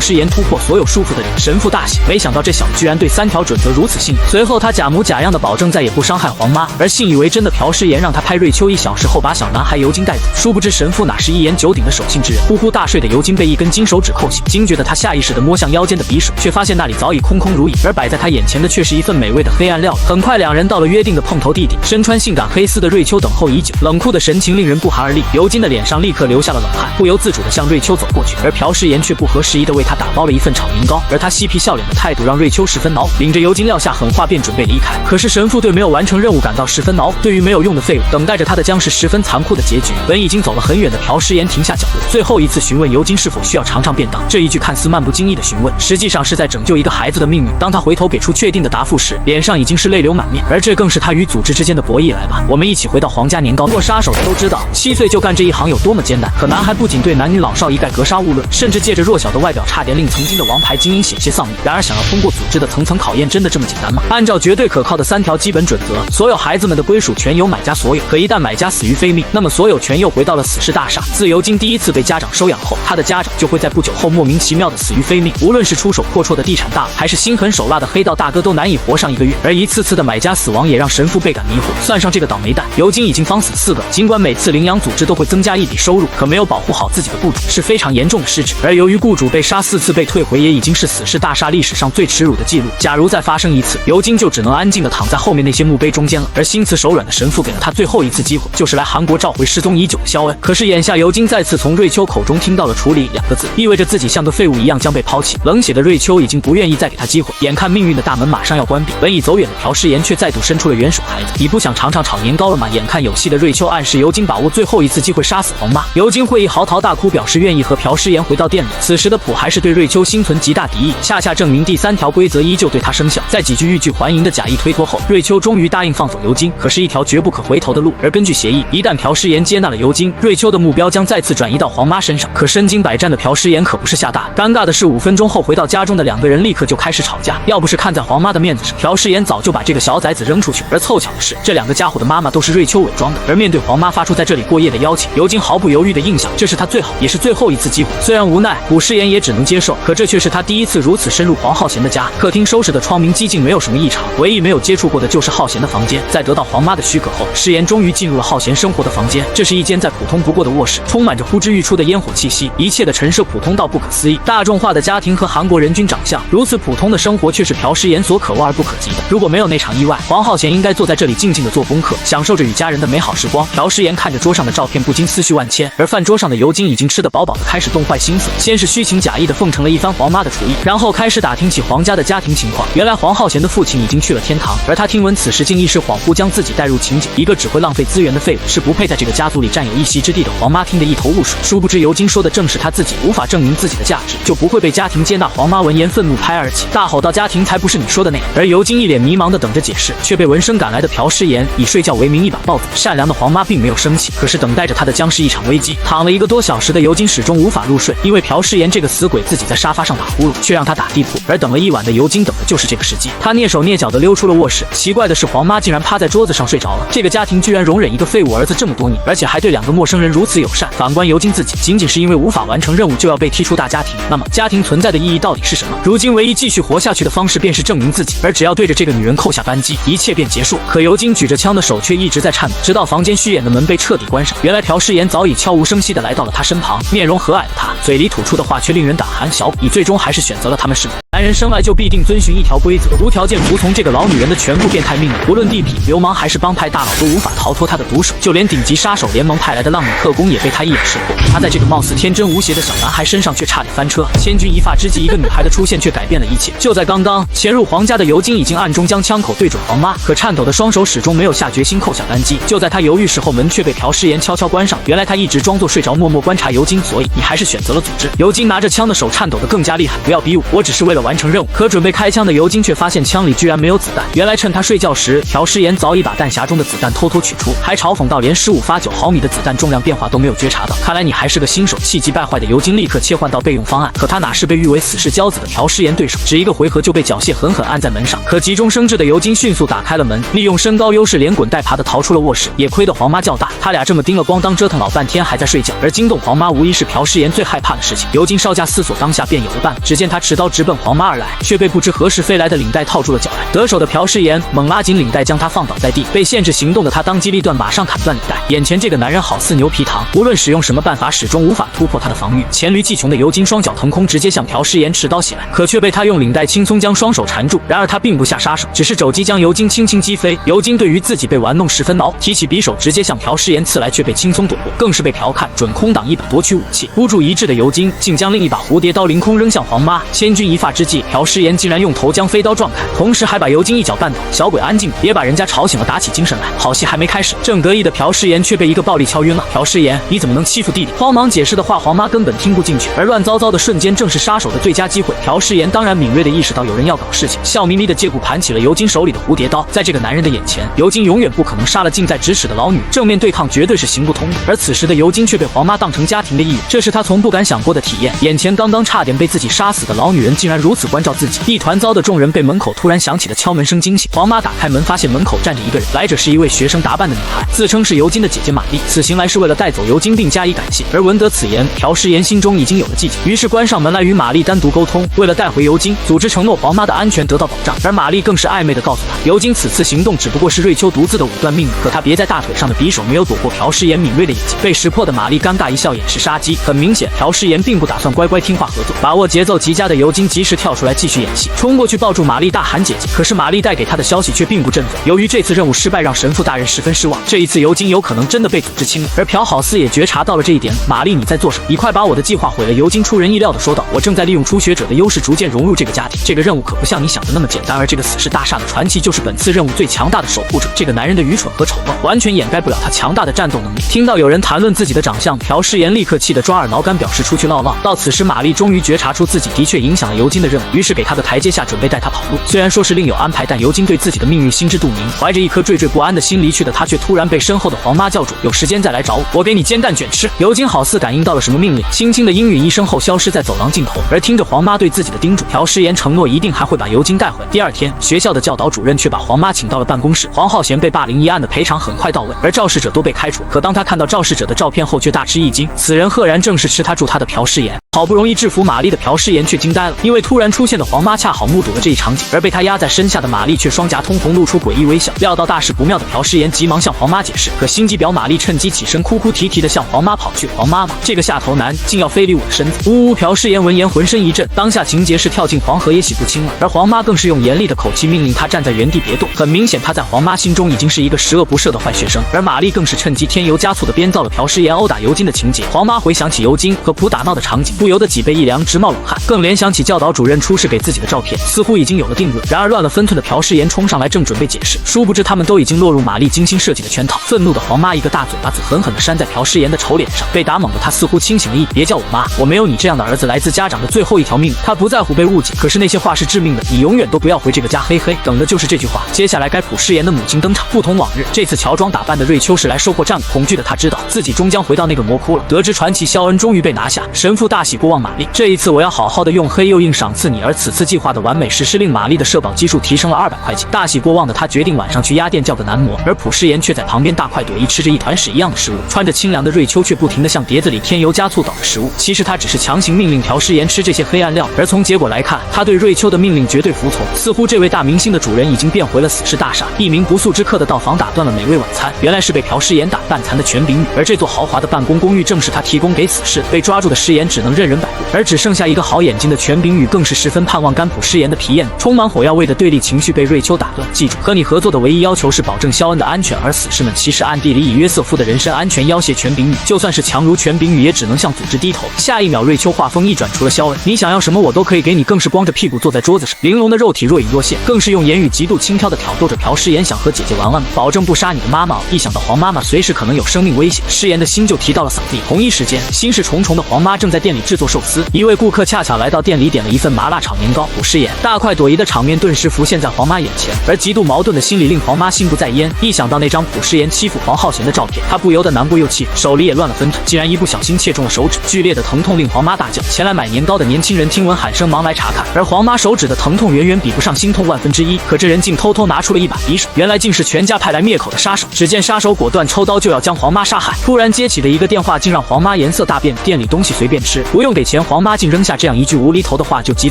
實言突破所有束縛的人。神父大喜，沒想到這小子居然對3條準則如此信任。隨後他假模假樣的保證再也不傷害黃媽，而信以為真的朴實言讓他拍瑞秋1小時後把小男孩尤金帶走。殊不知神父哪是一言九鼎的守信之人，呼呼大睡的尤金被一根金手指扣醒，驚覺的他下意識地摸向腰間的匕首，卻發現那裡早已空空如也，而擺在他眼前的卻是一份美味的黑暗料理。很快兩人到了約定的碰頭地點，身穿性感黑絲的瑞秋等候已久，冷酷的神情令人不寒而栗。尤金的臉上立刻流下了冷汗，不由自主地向瑞秋走過去，而朴實言卻不合时宜地為他打包了一份炒年糕，而他嬉皮笑臉的態度讓瑞秋十分惱火，領着尤金撂下狠話便準備離開。可是神父對沒有完成任務感到十分惱火，對於沒有用的廢物，等待着他的將是十分殘酷的結局。本已經走了很遠的朴實言停下腳步，最後一次詢問尤金是否需要嘗嘗便當。這一句看似漫不經意的詢問，實際上是在拯救一個孩子的命運。當他回頭給出確定的答覆時，臉上已經是淚流滿面，而這更是他與組織之間的博弈。來吧，我們一起回到皇家年糕。做殺手的都知道，7歲就幹這一行有多麼艱難。可男孩不僅對男女老少一概格殺勿論，甚至借着弱小的外表，差點令曾經的王牌精英險些喪命。然而，想要通過組織的层层考驗，真的這麼簡單嗎？按照絕對可靠的3條基本準則，所有孩子們的歸屬權由買家所有。可一旦買家死于非命，那麼所有權又回到了死士大廈。自尤金第一次被家長收養後，他的家長就會在不久後莫名其妙的死于非命。無論是出手闊綽的地產大佬，還是心狠手辣的黑道大哥，都難以活上1個月。而一次次的買家死亡，也讓神父倍感迷惑。算上這個倒霉蛋，尤金已經方死4個。儘管每次領養組織都會增加一筆收入，可沒有保護好自己的雇主，是非常嚴重的失職。而由於雇主被殺4次被退回，也已經是死士大廈歷史上最恥辱的記錄。假如再發生一次，尤金就只能安靜地躺在後面那些墓碑中間了。而心慈手軟的神父給了他最後一次機會，就是來韓國召回失蹤已久的肖恩。可是眼下尤金再次從瑞秋口中聽到了處理2個字，意味着自己像個廢物一樣將被拋棄。冷血的瑞秋已經不願意再給他機會，眼看命運的大門馬上要關閉，本已走遠的朴實言卻再度伸出了援手。孩子，你不想嘗嘗炒年糕了嗎？眼看有戲的瑞秋暗示尤金把握最後一次機會殺死黃媽。尤金會意嚎啕大哭，表示願意和朴實言回到店裡。此時的朴還是對瑞秋心存極大敌意，恰恰證明第3條規則依舊對他生效。在幾句欲拒還迎的假意推脫後，瑞秋終於答應放走尤金，可是一條絕不可回頭的路。而根據協議，一旦朴實言接納了尤金，瑞秋的目標將再次轉移到黃媽身上。可身經百戰的朴實言可不是嚇大，尷尬的是5分鐘後回到家中的2個人立刻就開始吵架。要不是看在黃媽的面子上，朴實言早就把這個小崽子扔出去。而湊巧的是，這2個家伙的媽媽都是瑞秋偽裝的。而面對黃媽發出在這裡過夜的邀請，尤金毫不猶豫地應下，這是他最好也是最後一次機會。雖然無奈，朴實言也只能接受，可這卻是他第一次如此深入黃浩賢的家。客廳收拾的窗明几淨，沒有什麼異常，唯一沒有接觸過的就是浩賢的房間。在得到黃媽的許可後，實言終於進入了浩賢生活的房間。這是一間再普通不過的臥室，充滿着呼之欲出的煙火氣息，一切的陳設普通到不可思議。大眾化的家庭和韓國人均長相，如此普通的生活卻是朴實言所可望而不可及的。如果沒有那場意外，黃浩賢應該坐在這裡靜靜地做功課，享受着與家人的美好時光。朴實言看着桌上的照片，不禁思緒萬千。而飯桌上的尤金已經吃得飽飽的，開始動壞心思。先是虛情假意地奉承了一番黃媽的廚藝，然後開始打聽起黃家的家庭情況。原來黃浩賢的父親已經去了天堂，而他聽聞此事竟一時恍惚將自己帶入情景。一個只會浪費資源的廢物，是不配在這個家族裡占有一席之地的。黃媽聽得一頭霧水，殊不知尤金說的正是他自己。無法證明自己的價值，就不會被家庭接納。黃媽聞言憤怒拍而起，大吼道：“家庭才不是你說的那樣！”而尤金一臉迷茫地等着解釋，卻被聞聲趕來的朴實言以睡覺為名一把抱走。善良的黃媽並沒有生氣，可是等待着她的將是一場危機。躺了1個多小時的尤金始終無法入睡，因為朴實言這個死鬼自己在沙發上打呼嚕，卻讓他打地鋪。而等了1晚的尤金等的就是這個時機，他躡手躡腳地溜出了臥室。奇怪的是，黃媽竟然趴在桌子上睡着了。這個家庭居然容忍一個廢物兒子這麼多年，而且還對2個陌生人如此友善。反觀尤金自己，僅僅是因為無法完成任務就要被踢出大家庭，那麼家庭存在的意義到底是什麼？如今唯一繼續活下去的方式便是證明自己，而只要對着這個女人扣下扳機，一切便結束。可尤金舉着槍的手卻一直在顫抖，直到房間虛掩的門被徹底關上。原來朴實言早已悄無聲息地來到了他身旁，面容和藹的他，嘴裡吐出的話卻令人膽寒。小你最終還是選擇了他們是男人生來就必定遵循一條規則，無條件服從這個老女人的全部變態命令。無論地痞、流氓還是幫派大佬，都無法逃脫他的毒手。就連頂級殺手聯盟派來的浪女特工也被他一眼識破。他在這個貌似天真無邪的小男孩身上卻差點翻車。千鈞一髮之際，一個女孩的出現卻改變了一切。就在剛剛，潛入黃家的尤金已經暗中將槍口對準黃媽，可顫抖的雙手始終沒有下決心扣下扳機。就在他猶豫時候，門卻被朴實言悄悄關上。原來他一直裝作睡着，默默觀察尤金，所以你還是選擇了組織。尤金拿着槍的手顫抖得更加厲害。不要逼我，我只是為了完完成任務。可準備開槍的尤金卻發現槍裡居然沒有子彈，原來趁他睡覺時，朴詩妍早已把彈匣中的子彈偷偷取出，還嘲諷到連15發9毫米的子彈重量變化都沒有覺察到。看來你還是個新手。氣急敗壞的尤金立刻切換到備用方案，可他哪是被譽為死士驕子的朴詩妍對手，只一個回合就被繳械狠狠按在門上。可急中生智的尤金迅速打開了門，利用身高優勢連滾帶爬的逃出了臥室。也虧得黃媽叫大，他倆這麼叮了咣當折騰老半天還在睡覺，而驚動黃媽無疑是朴詩妍最害怕的事情。尤金稍加思索，當下便有了辦法。只見他持刀直奔黃媽而來，卻被不知何時飛來的領帶套住了腳來。得手的朴詩妍猛拉緊領帶，將他放倒在地。被限制行動的他當機立斷，馬上砍斷領帶。眼前這個男人好似牛皮糖，無論使用什麼辦法，始終無法突破他的防禦。黔驢技窮的尤金雙腳騰空，直接向朴詩妍持刀襲來，可卻被他用領帶輕鬆將雙手纏住。然而他並不下殺手，只是肘擊將尤金輕輕擊飛。尤金對於自己被玩弄十分恼，提起匕首直接向朴詩妍刺來，卻被輕鬆躲過，更是被朴看準空擋一把夺取武器。孤注一擲的尤金竟將另一把蝴蝶刀凌空扔向黃媽，千鈞一髮之際，朴詩妍竟然用头將飞刀撞開，同時還把尤金一腳絆倒。小鬼安靜，別把人家吵醒了，打起精神來。好戲還沒開始，正得意的朴詩妍卻被一個暴力敲暈了。朴詩妍，你怎麼能欺負弟弟？慌忙解釋的話，黃媽根本聽不進去，而亂糟糟的瞬間正是殺手的最佳機會。朴詩妍當然敏銳地意識到有人要搞事情，笑眯眯的借故盤起了尤金手裡的蝴蝶刀。在這個男人的眼前，尤金永遠不可能殺了近在咫尺的老女，正面對抗絕對是行不通的。而此時的尤金卻被黃媽當成家庭的一員，這是他從不敢想過的體驗。眼前剛剛差點被自己殺死的老女人，竟然如此關照自己。一團糟的众人被门口突然響起的敲門聲驚醒，黃媽打開門，發現門口站着一個人，來者是一位學生打扮的女孩，自稱是尤金的姐姐瑪麗。此行來是為了帶走尤金並加以感謝。而聞得此言，朴詩妍心中已經有了計策，於是關上門來與瑪麗單獨溝通。為了帶回尤金，組織承諾黃媽的安全得到保障。而瑪麗更是曖昧地告訴他，尤金此次行動只不過是瑞秋獨自的武斷命令，可他別在大腿上的匕首沒有躲過朴詩妍敏銳的眼睛。被識破的瑪麗尷尬一笑，掩飾殺機。很明顯，朴詩妍並不打算乖乖聽話合作。把握節奏極佳的尤金及時跳出來繼續演戲，衝過去抱住瑪麗大喊姐姐。可是瑪麗帶給他的消息卻並不振奮。由於這次任務失敗，讓神父大人十分失望。這一次尤金有可能真的被組織清了。而朴好似也覺察到了這一點。瑪麗，你在做什麼？你快把我的計劃毀了！尤金出人意料地說道。我正在利用初學者的優勢逐漸融入這個家庭。這個任務可不像你想的那麼簡單。而這個死士大廈的傳奇就是本次任務最強大的守護者。這個男人的愚蠢和醜陋完全掩蓋不了他強大的戰鬥能力。聽到有人談論自己的長相，朴詩妍立刻氣得抓耳撓乾，表示出去鬧鬧。到此時，瑪麗終於覺察出自己的確影響了尤金的任務，於是給他個台階下，準備帶他跑路。雖然說是另有安排，但尤金對自己的命運心知肚明。懷着一顆惴惴不安的心離去的他，卻突然被身後的黃媽叫住：“有時間再來找我，我給你煎蛋卷吃。”尤金好似感應到了什麼命令，輕輕的應允一聲後消失在走廊盡頭。而聽着黃媽對自己的叮囑，朴詩妍承諾一定還會把尤金帶回來。第二天，學校的教導主任卻把黃媽請到了辦公室。黃浩賢被霸凌一案的賠償很快到位，而肇事者都被開除。可當他看到肇事者的照片後，卻大吃一驚，此人赫然正是吃他住他的朴詩妍。好不容易制服瑪麗的朴詩妍卻驚呆了，因為突然出現的黃媽恰好目睹了這一場景，而被他壓在身下的瑪麗卻雙頰通紅，露出詭異微笑。料到大事不妙的朴詩妍急忙向黃媽解釋，可心機婊瑪麗趁機起身，哭哭啼啼地向黃媽跑去。黃媽媽，這個下頭男竟要非禮我的身子！嗚嗚！朴詩妍聞言渾身一震，當下情節是跳進黃河也洗不清了。而黃媽更是用嚴厲的口氣命令她站在原地別動。很明顯，她在黃媽心中已經是一個十惡不赦的壞學生。而瑪麗更是趁機添油加醋地編造了朴詩妍毆打尤金的情節。黃媽回想起尤金和普打鬧的場景，不由得脊背一涼，直冒冷汗，更聯想起教導主任出示給自己的照片，似乎已經有了定論。然而亂了分寸的朴詩妍衝上來，正準備解釋，殊不知他們都已經落入瑪麗精心設計的圈套。憤怒的黃媽一個大嘴巴子狠狠地扇在朴詩妍的醜臉上，被打猛的她似乎清醒了一點。別叫我媽，我沒有你這樣的兒子。來自家長的最後一條命，她不在乎被誤解，可是那些話是致命的，你永遠都不要回這個家，嘿嘿，等的就是這句話。接下來該朴詩妍的母親登場，不同往日，這次喬裝打扮的瑞秋是來收穫戰果。恐懼的她知道自己終將回到那個魔窟了。得知傳奇肖恩終於被拿下，神父大喜過望瑪麗，這一次我要好好的用黑又硬賞賜你。而此次計劃的完美實施令瑪麗的社保基數提升了200塊錢。大喜過望的她決定晚上去鴨店叫個男模，而朴詩妍卻在旁邊大快朵頤吃着一團屎一樣的食物。穿着清涼的瑞秋卻不停地向碟子裡添油加醋倒着食物。其實她只是強行命令朴詩妍吃這些黑暗料，而從結果來看，她對瑞秋的命令絕對服從。似乎這位大明星的主人已經變回了死士大廈，一名不速之客的到訪打斷了美味晚餐，原來是被朴詩妍打半殘的權柄女。而這座豪華的辦公公寓正是她提供給死士的，被抓住的詩妍只能任人擺布，而只剩下一個好眼睛的權柄女更是十分盼望干朴詩妍的皮燕。充滿火药味的对立情緒被瑞秋打斷，記住，和你合作的唯一要求是保證肖恩的安全，而死士們其實暗地裡以約瑟夫的人身安全要挾權柄女，就算是強如權柄女也只能向组織低头。下一秒，瑞秋話鋒一轉，除了肖恩，你想要什麼我都可以給你，更是光着屁股坐在桌子上，玲瓏的肉體若隐若現，更是用言語極度輕佻地挑逗着朴詩妍，想和姐姐玩玩吗？保證不殺你的媽媽哦。一想到黄媽媽隨時可能有生命危險，詩妍的心就提到了嗓子眼。同一時間，心事重重的黄媽正在店裡制作壽司，一位顧客恰巧来到店裡，點了一份麻辣炒年糕，朴世妍大快朵頤的场面頓时浮现在黄媽眼前，而極度矛盾的心理令黄媽心不在焉。一想到那張朴世妍欺負黄浩贤的照片，她不由得难过又气，手裡也亂了分寸，竟然一不小心切中了手指，剧烈的疼痛令黄媽大叫。前来买年糕的年輕人聽聞喊聲，忙來查看，而黃媽手指的疼痛遠遠比不上心痛1/1000，可這人竟偷偷拿出了一把匕首，原來竟是全家派來滅口的殺手。只見殺手果斷抽刀就要將黄媽殺害，突然接起的一個電話竟讓黃媽顏色大變，店裡東西隨便吃，不用給錢。黃媽竟扔下這樣一句無厘頭的話就急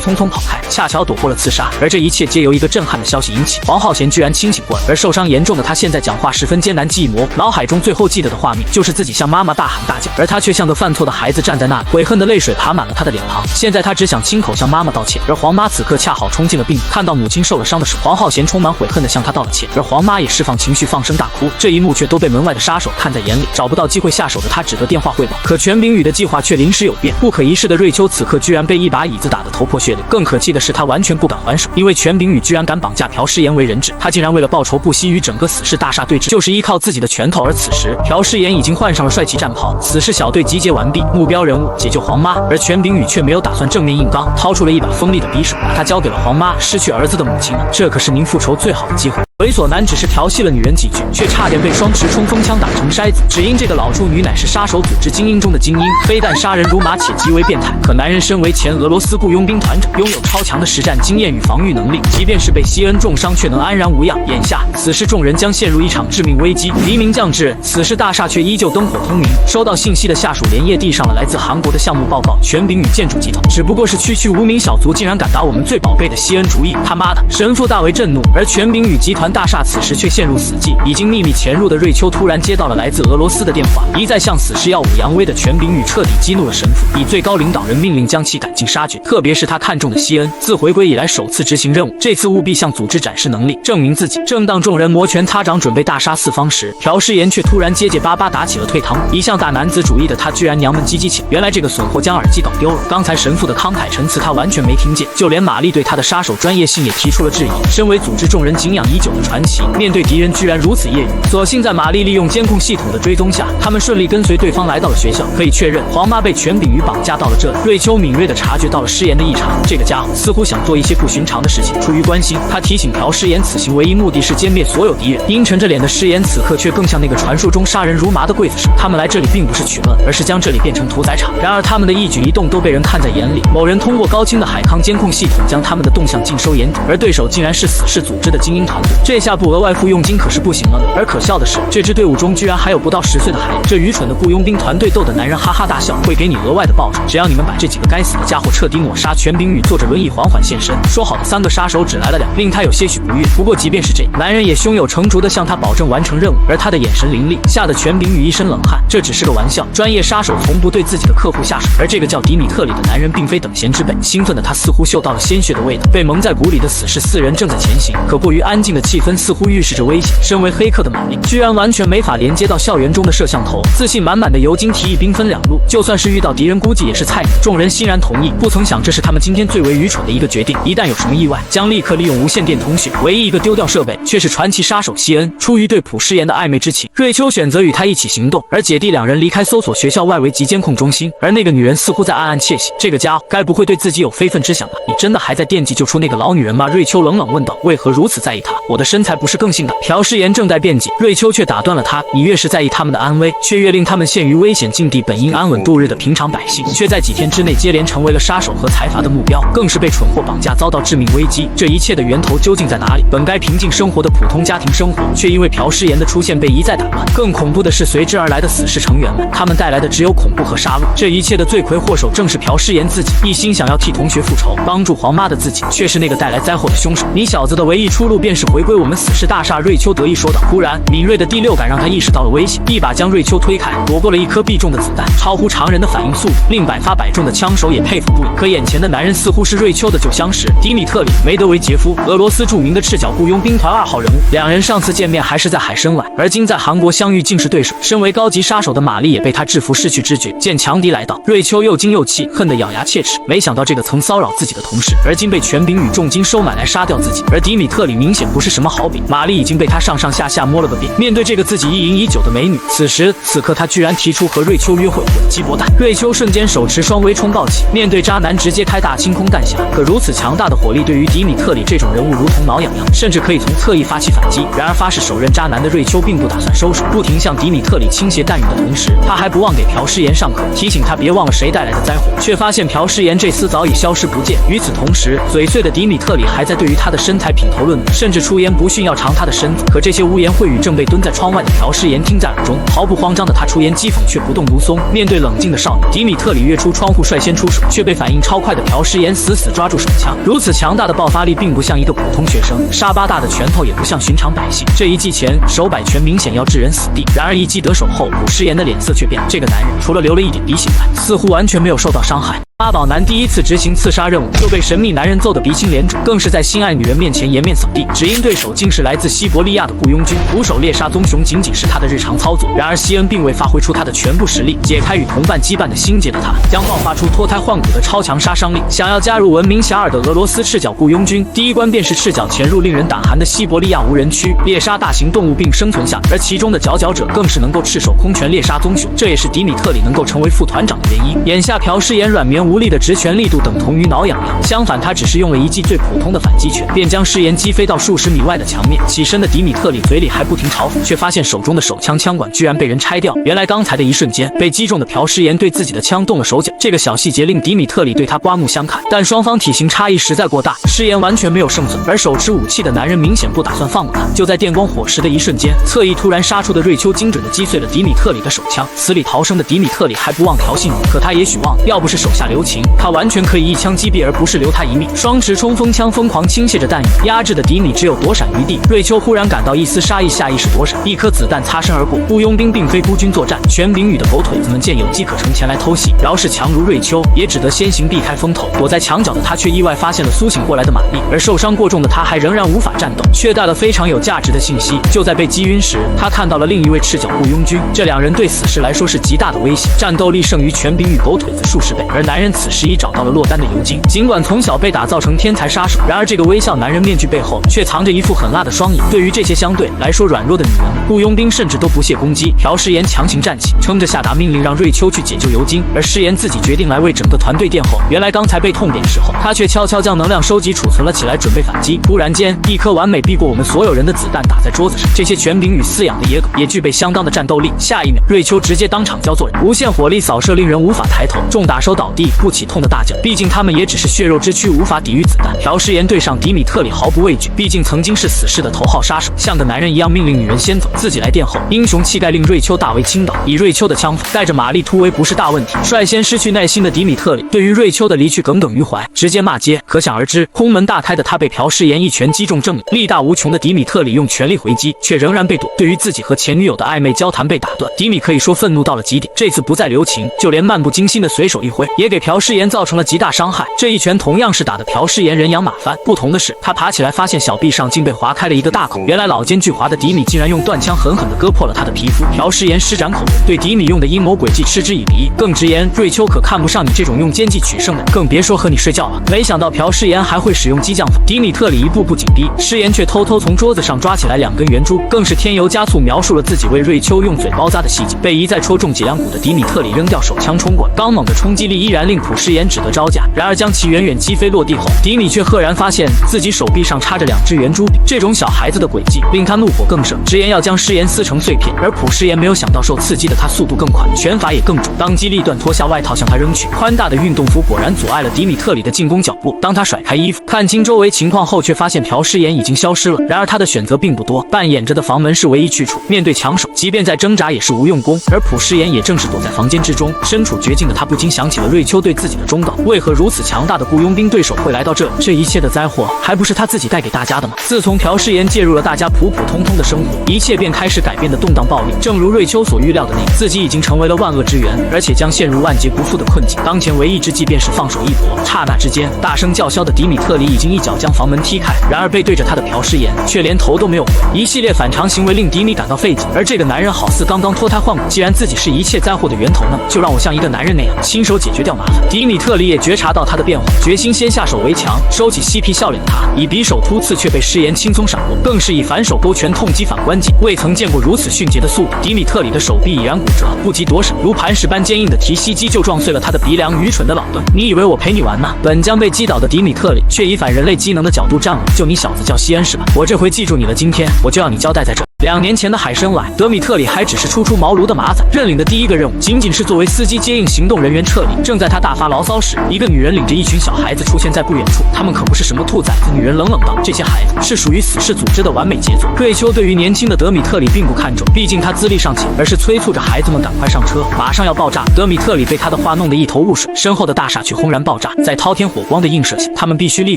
匆匆跑開，恰巧躲過了刺殺。而這一切皆由一個震撼的消息引起，黃浩賢居然清醒過來，而受傷嚴重的他現在講話十分艱難，記憶模糊，腦海中最後記得的畫面就是自己向媽媽大喊大叫，而他卻像個犯錯的孩子站在那裡，悔恨的淚水爬滿了他的臉龐。現在他只想親口向媽媽道歉，而黃媽此刻恰好衝進了病房，看到母親受了傷的時候，黄浩賢充滿悔恨地向他道了歉，而黃媽也釋放情緒放聲大哭。這一幕卻都被門外的殺手看在眼裡，找不到機會下手的他只得電話匯報，可權秉宇的計劃卻臨時有變。不可一世的瑞秋此刻居然被一把椅子打得頭破血流，更可氣的是他完全不敢还手，因為權秉宇居然敢綁架朴世妍為人質，他竟然為了報仇不惜與整個死侍大廈對峙，就是依靠自己的拳頭。而此時朴世妍已經換上了帥氣戰袍，死侍小隊集結完畢，目標人物解救黃媽，而權秉宇卻沒有打算正面硬剛，掏出了一把鋒利的匕首，把他交給了黃媽。失去兒子的母親啊，這可是您復仇最好的機會。猥瑣男只是調戲了女人幾句，卻差點被雙持衝鋒槍打成篩子，只因這個老處女乃是殺手組織精英中的精英，非但殺人如麻且極為變態。可男人身為前俄羅斯僱傭兵團長，擁有超強的實戰經驗與防禦能力，即便是被西恩重傷卻能安然無恙。眼下此時眾人將陷入一場致命危機，黎明將至，此時大廈卻依舊燈火通明。收到信息的下屬連夜遞上了來自韓國的項目報告，權秉宇建築集團只不過是區區無名小卒，竟然敢打我們最寶貝的西恩主意，他媽的！神父大為震怒，而權秉宇集團大廈此時卻陷入死寂。已經秘密潛入的瑞秋突然接到了來自俄羅斯的電話，一再向死侍耀武揚威的權秉宇徹底激怒了神父，以最高領導人命令將其趕盡殺絕。特別是他看中的西恩，自回歸以來首次執行任務，這次務必向組織展示能力，證明自己。正當眾人摩拳擦掌準備大殺四方時，朴世妍卻突然結結巴巴打起了退堂鼓。一向大男子主義的他居然娘們唧唧起來，原來這個損貨將耳機搞丟了。剛才神父的慷慨陳詞他完全沒聽見，就連瑪麗對他的殺手專業性也提出了質疑。身為組織眾人敬仰已久的傳奇，面對敵人居然如此業餘。所幸在瑪麗利用監控系統的追蹤下，他們順利跟隨對方來到了學校。可以確認，黃媽被權秉宇綁架到了這裡。瑞秋敏銳地察覺到了失言的異常，這個家伙似乎想做一些不尋常的事情。出於關心，他提醒朴世妍，此行唯一目的是殲滅所有敵人。陰沉着臉的失言此刻卻更像那個傳說中殺人如麻的劊子手。他們來這裡並不是取樂，而是將這裡變成屠宰場。然而他們的一舉一動都被人看在眼裡。某人通過高清的海康監控系統將他們的動向盡收眼底，而對手竟然是死侍組織的精英團队。這下不額外付佣金可是不行了呢。而可笑的是，這支隊伍中居然還有不到10歲的孩子。這愚蠢的僱傭兵團隊逗得男人哈哈大笑，會給你額外的報酬，只要你們把這幾個該死的家伙徹底抹殺。權秉宇坐着輪椅緩緩現身，說好的3個殺手只來了2，令他有些許不悅。不過即便是這樣，男人也胸有成竹地向他保證完成任務，而他的眼神凌厲，嚇得權秉宇一身冷汗。這只是個玩笑，專業殺手從不對自己的客戶下手。而這個叫迪米特里的男人並非等閒之輩，興奮的他似乎嗅到了鮮血的味道。被蒙在鼓裡的死侍4人正在前行，可過於安靜的氣氛似乎預示着危險。身為黑客的瑪麗居然完全沒法連接到校園中的攝像頭，自信滿滿的尤金提議兵分2路，就算是遇到敵人估計也是菜鳥。眾人欣然同意，不曾想這是他們今天最為愚蠢的一個決定，一旦有什麼意外將立刻利用無線電通訊。唯一一個丟掉設備卻是傳奇殺手西恩。出於對朴世妍的曖昧之情，瑞秋選擇與他一起行動，而姐弟2人離開搜索學校外圍及監控中心。而那個女人似乎在暗暗竊喜，這個家伙該不會對自己有非分之想吧？你真的還在惦記救出那個老女人嗎？瑞秋冷冷問道。為何如此在意她？我的身材不是更性感？朴世妍正在辯解，瑞秋卻打斷了他。你越是在意他們的安危，卻越令他們陷於危險境地。本應安穩度日的平常百姓，卻在幾天之內接連成為了殺手和財閥的目標，更是被蠢貨綁架，遭到致命危機。這一切的源頭究竟在哪裡？本該平靜生活的普通家庭生活，卻因為朴世妍的出現被一再打亂。更恐怖的是，隨之而來的死侍成員們，他們帶來的只有恐怖和殺戮。這一切的罪魁禍首正是朴世妍自己，一心想要替同學復仇，幫助黃媽的自己，卻是那個帶來災禍的兇手。你小子的唯一出路便是回歸我們死侍大廈。瑞秋得意說道。忽然，敏銳的第6感讓他意識到了危險，一把將瑞秋推開，躲過了一顆必中的子彈，超乎常人的反應速度，令百發百中的槍手也佩服不已。可眼前的男人似乎是瑞秋的舊相識，迪米特里·梅德韋傑夫，俄羅斯著名的赤腳僱傭兵團2號人物。2人上次見面還是在海參崴，而今在韓國相遇竟是對手。身為高級殺手的瑪麗也被他制服，失去知覺。見強敵來到，瑞秋又驚又氣，恨得咬牙切齒。沒想到這個曾騷擾自己的同事，而今被權秉宇重金收買來殺掉自己。而迪米特里明顯不是什麼什麼好比。瑪麗已經被他上上下下摸了個遍。面对這個自己意淫已久的美女，此時此刻他居然提出和瑞秋約會，混雞巴蛋！瑞秋瞬間手持雙微衝暴起，面對渣男直接開大清空彈匣。可如此強大的火力對於迪米特里這種人物如同撓癢癢，甚至可以從側翼發起反擊。然而发誓手刃渣男的瑞秋並不打算收手，不停向迪米特里傾瀉彈雨的同時，他還不忘給朴詩妍上課，提醒他別忘了誰帶來的災禍，卻發現朴詩妍這廝早已消失不見。與此同時，嘴碎的迪米特里還在對於他的身材品頭論足，甚至出言不遜要嘗他的身子。可這些污言穢語正被蹲在窗外的朴詩妍聽在耳中，毫不慌張的他出言譏諷卻不動如松。面對冷靜的少女，迪米特里躍出窗戶率先出手，卻被反應超快的朴詩妍死死抓住手槍。如此強大的爆發力並不像一個普通學生，沙巴大的拳頭也不像尋常百姓。這一記前手擺拳明顯要置人死地，然而一擊得手後，朴詩妍的臉色卻變了。這個男人除了流了一點鼻血外，似乎完全沒有受到傷害。八寶男第一次執行刺殺任務，就被神秘男人揍得鼻青臉腫，更是在心愛女人面前顏面掃地，只因對手竟是來自西伯利亞的雇傭軍，徒手獵殺棕熊僅僅是他的日常操作。然而西恩並未發揮出他的全部實力，解開與同伴羈絆的心結的他，將爆發出脫胎換骨的超強殺傷力。想要加入聞名遐邇的俄羅斯赤腳雇傭軍，第一關便是赤腳潛入令人膽寒的西伯利亞無人區，獵殺大型動物並生存下，而其中的佼佼者更是能夠赤手空拳獵殺棕熊，這也是迪米特里能夠成為副團長的原因。眼下朴詩妍軟綿無力的直拳力度等同於撓癢癢，相反他只是用了一記最普通的反擊拳，便將詩妍擊飛到數十米外的牆面。起身的迪米特里嘴裡還不停嘲諷，卻發現手中的手槍槍管居然被人拆掉。原來剛才的一瞬間，被擊中的朴詩妍對自己的槍動了手腳，這個小細節令迪米特里對他刮目相看。但雙方體型差異實在過大，詩妍完全沒有勝算，而手持武器的男人明顯不打算放過他。就在電光火石的一瞬間，側翼突然殺出的瑞秋精準地擊碎了迪米特里的手槍。死裡逃生的迪米特里還不忘調戲女，可他也許忘了，要不是手下留情，他完全可以一槍擊斃，而不是留他一命。雙持衝鋒槍瘋狂傾瀉着彈雨，壓制的迪米只有躲閃餘地。瑞秋忽然感到一絲殺意，下意識躲閃，一顆子彈擦身而過。雇傭兵並非孤軍作戰，權柄雨的狗腿子們見有機可乘前來偷襲，饒是強如瑞秋，也只得先行避開風頭。躲在牆角的他卻意外發現了蘇醒過來的瑪麗，而受傷過重的他還仍然無法戰鬥，卻帶了非常有價值的信息。就在被擊暈時，他看到了另一位赤腳雇傭軍，這兩人對死士來說是極大的威脅，戰鬥力勝於權柄雨狗腿子數十倍。而男人此時已找到了落单的尤金，儘管從小被打造成天才殺手，然而這個微笑男人面具背後卻藏着一副狠辣的雙眼。對於這些相對來說軟弱的女人，雇傭兵甚至都不屑攻擊。朴詩妍強行站起，撐着下達命令讓瑞秋去解救尤金，而詩妍自己決定來為整個團隊墊後。原來剛才被痛點的時候，他卻悄悄將能量收集儲存了起來，準備反擊。突然間，一顆完美避過我們所有人的子彈打在桌子上，這些權柄與飼養的野狗也具備相當的戰鬥力。下一秒，瑞秋直接當場教做人，無限火力掃射令人無法抬頭，重打手倒地不起痛的大叫，畢竟他們也只是血肉之軀，無法抵禦子彈。朴詩妍對上迪米特里毫不畏懼，畢竟曾經是死士的头號殺手，像個男人一樣命令女人先走，自己來墊後。英雄氣概令瑞秋大為傾倒，以瑞秋的槍法帶着瑪麗突圍不是大問題。率先失去耐心的迪米特里對於瑞秋的離去耿耿於懷，直接罵街。可想而知，空門大開的他被朴詩妍一拳擊中正面，力大無窮的迪米特里用全力回擊，卻仍然被躲。對於自己和前女友的曖昧交談被打斷，迪米可以說憤怒到了極點，這次不再留情，就連漫不經心的隨手一揮，也給朴詩妍造成了極大傷害。這一拳同樣是打得朴詩妍人仰馬翻，不同的是，他爬起來發現小臂上竟被劃開了一個大口。原來老奸巨猾的迪米竟然用斷槍狠狠地割破了他的皮膚。朴詩妍施展口對迪米用的陰謀詭計嗤之以鼻，更直言瑞秋可看不上你這種用奸計取勝的人，更別說和你睡覺了。沒想到朴詩妍還會使用激將法，迪米特里一步步緊逼，詩妍卻偷偷從桌子上抓起來2根圓珠，更是添油加醋描述了自己為瑞秋用嘴包紮的細節。被一再戳中脊梁骨的迪米特里扔掉手槍衝過來，剛猛的衝擊力依然令朴詩妍只得招架。然而將其遠遠擊飛落地後，迪米卻赫然發現自己手臂上插着2支圓珠筆，這種小孩子的詭計令他怒火更盛，直言要將詩妍撕成碎片。而朴詩妍沒有想到受刺激的他速度更快，拳法也更準，當機立斷脫下外套向他扔去。寬大的運動服果然阻礙了迪米特里的進攻腳步。當他甩開衣服看清周圍情況後，卻發現朴詩妍已經消失了。然而他的選擇並不多，半掩着的房門是唯一去處，面對強手即便再掙扎也是無用功。而朴詩妍也正是躲在房間之中，身處絕境的他不禁想起了瑞秋對自己的忠告，為何如此強大的雇傭兵對手會來到這裡？這一切的災禍還不是他自己帶給大家的嗎？自從朴詩妍介入了大家普普通通的生活，一切便開始改變的動盪暴力。正如瑞秋所預料的那樣，自己已經成為了萬惡之源，而且將陷入萬劫不復的困境。當前唯一之計便是放手一搏。剎那之間，大聲叫囂的迪米特里已經一腳將房門踢開，然而背對着他的朴詩妍卻連頭都沒有回。一系列反常行為令迪米感到費解，而這個男人好似剛剛脫胎換骨。既然自己是一切災禍的源頭，那麼就讓我像一個男人那樣親手解決掉瑪煩。迪米特里也覺察到他的變化，決心先下手為強，收起嬉皮笑臉的他，以匕首突刺卻被詩妍輕鬆閃過，更是以反手勾拳痛擊反關節。未曾見過如此迅捷的速度，迪米特里的手臂已然骨折，不及躲閃，如磐石般堅硬的提膝擊就撞碎了他的鼻梁。愚蠢的老鄧，你以為我陪你玩嗎？本將被擊倒的迪米特里卻以反人類機能的角度站穩，就你小子叫西恩是吧？我這回記住你了，今天我就要你交代在這。2年前的海參崴，德米特里還只是初出茅廬的馬仔，認領的第一個任務僅僅是作為司機接應行動人員撤離。正在他大發牢騷時，一個女人領着一群小孩子出現在不遠處，他們可不是什麼兔崽子。女人冷冷道：“這些孩子是屬於死侍組織的完美傑作。”瑞秋對於年輕的德米特里並不看重，畢竟他資歷尚淺，而是催促着孩子們趕快上車，馬上要爆炸。德米特里被他的話弄得一頭霧水，身後的大廈卻轟然爆炸，在滔天火光的映射下，他們必須立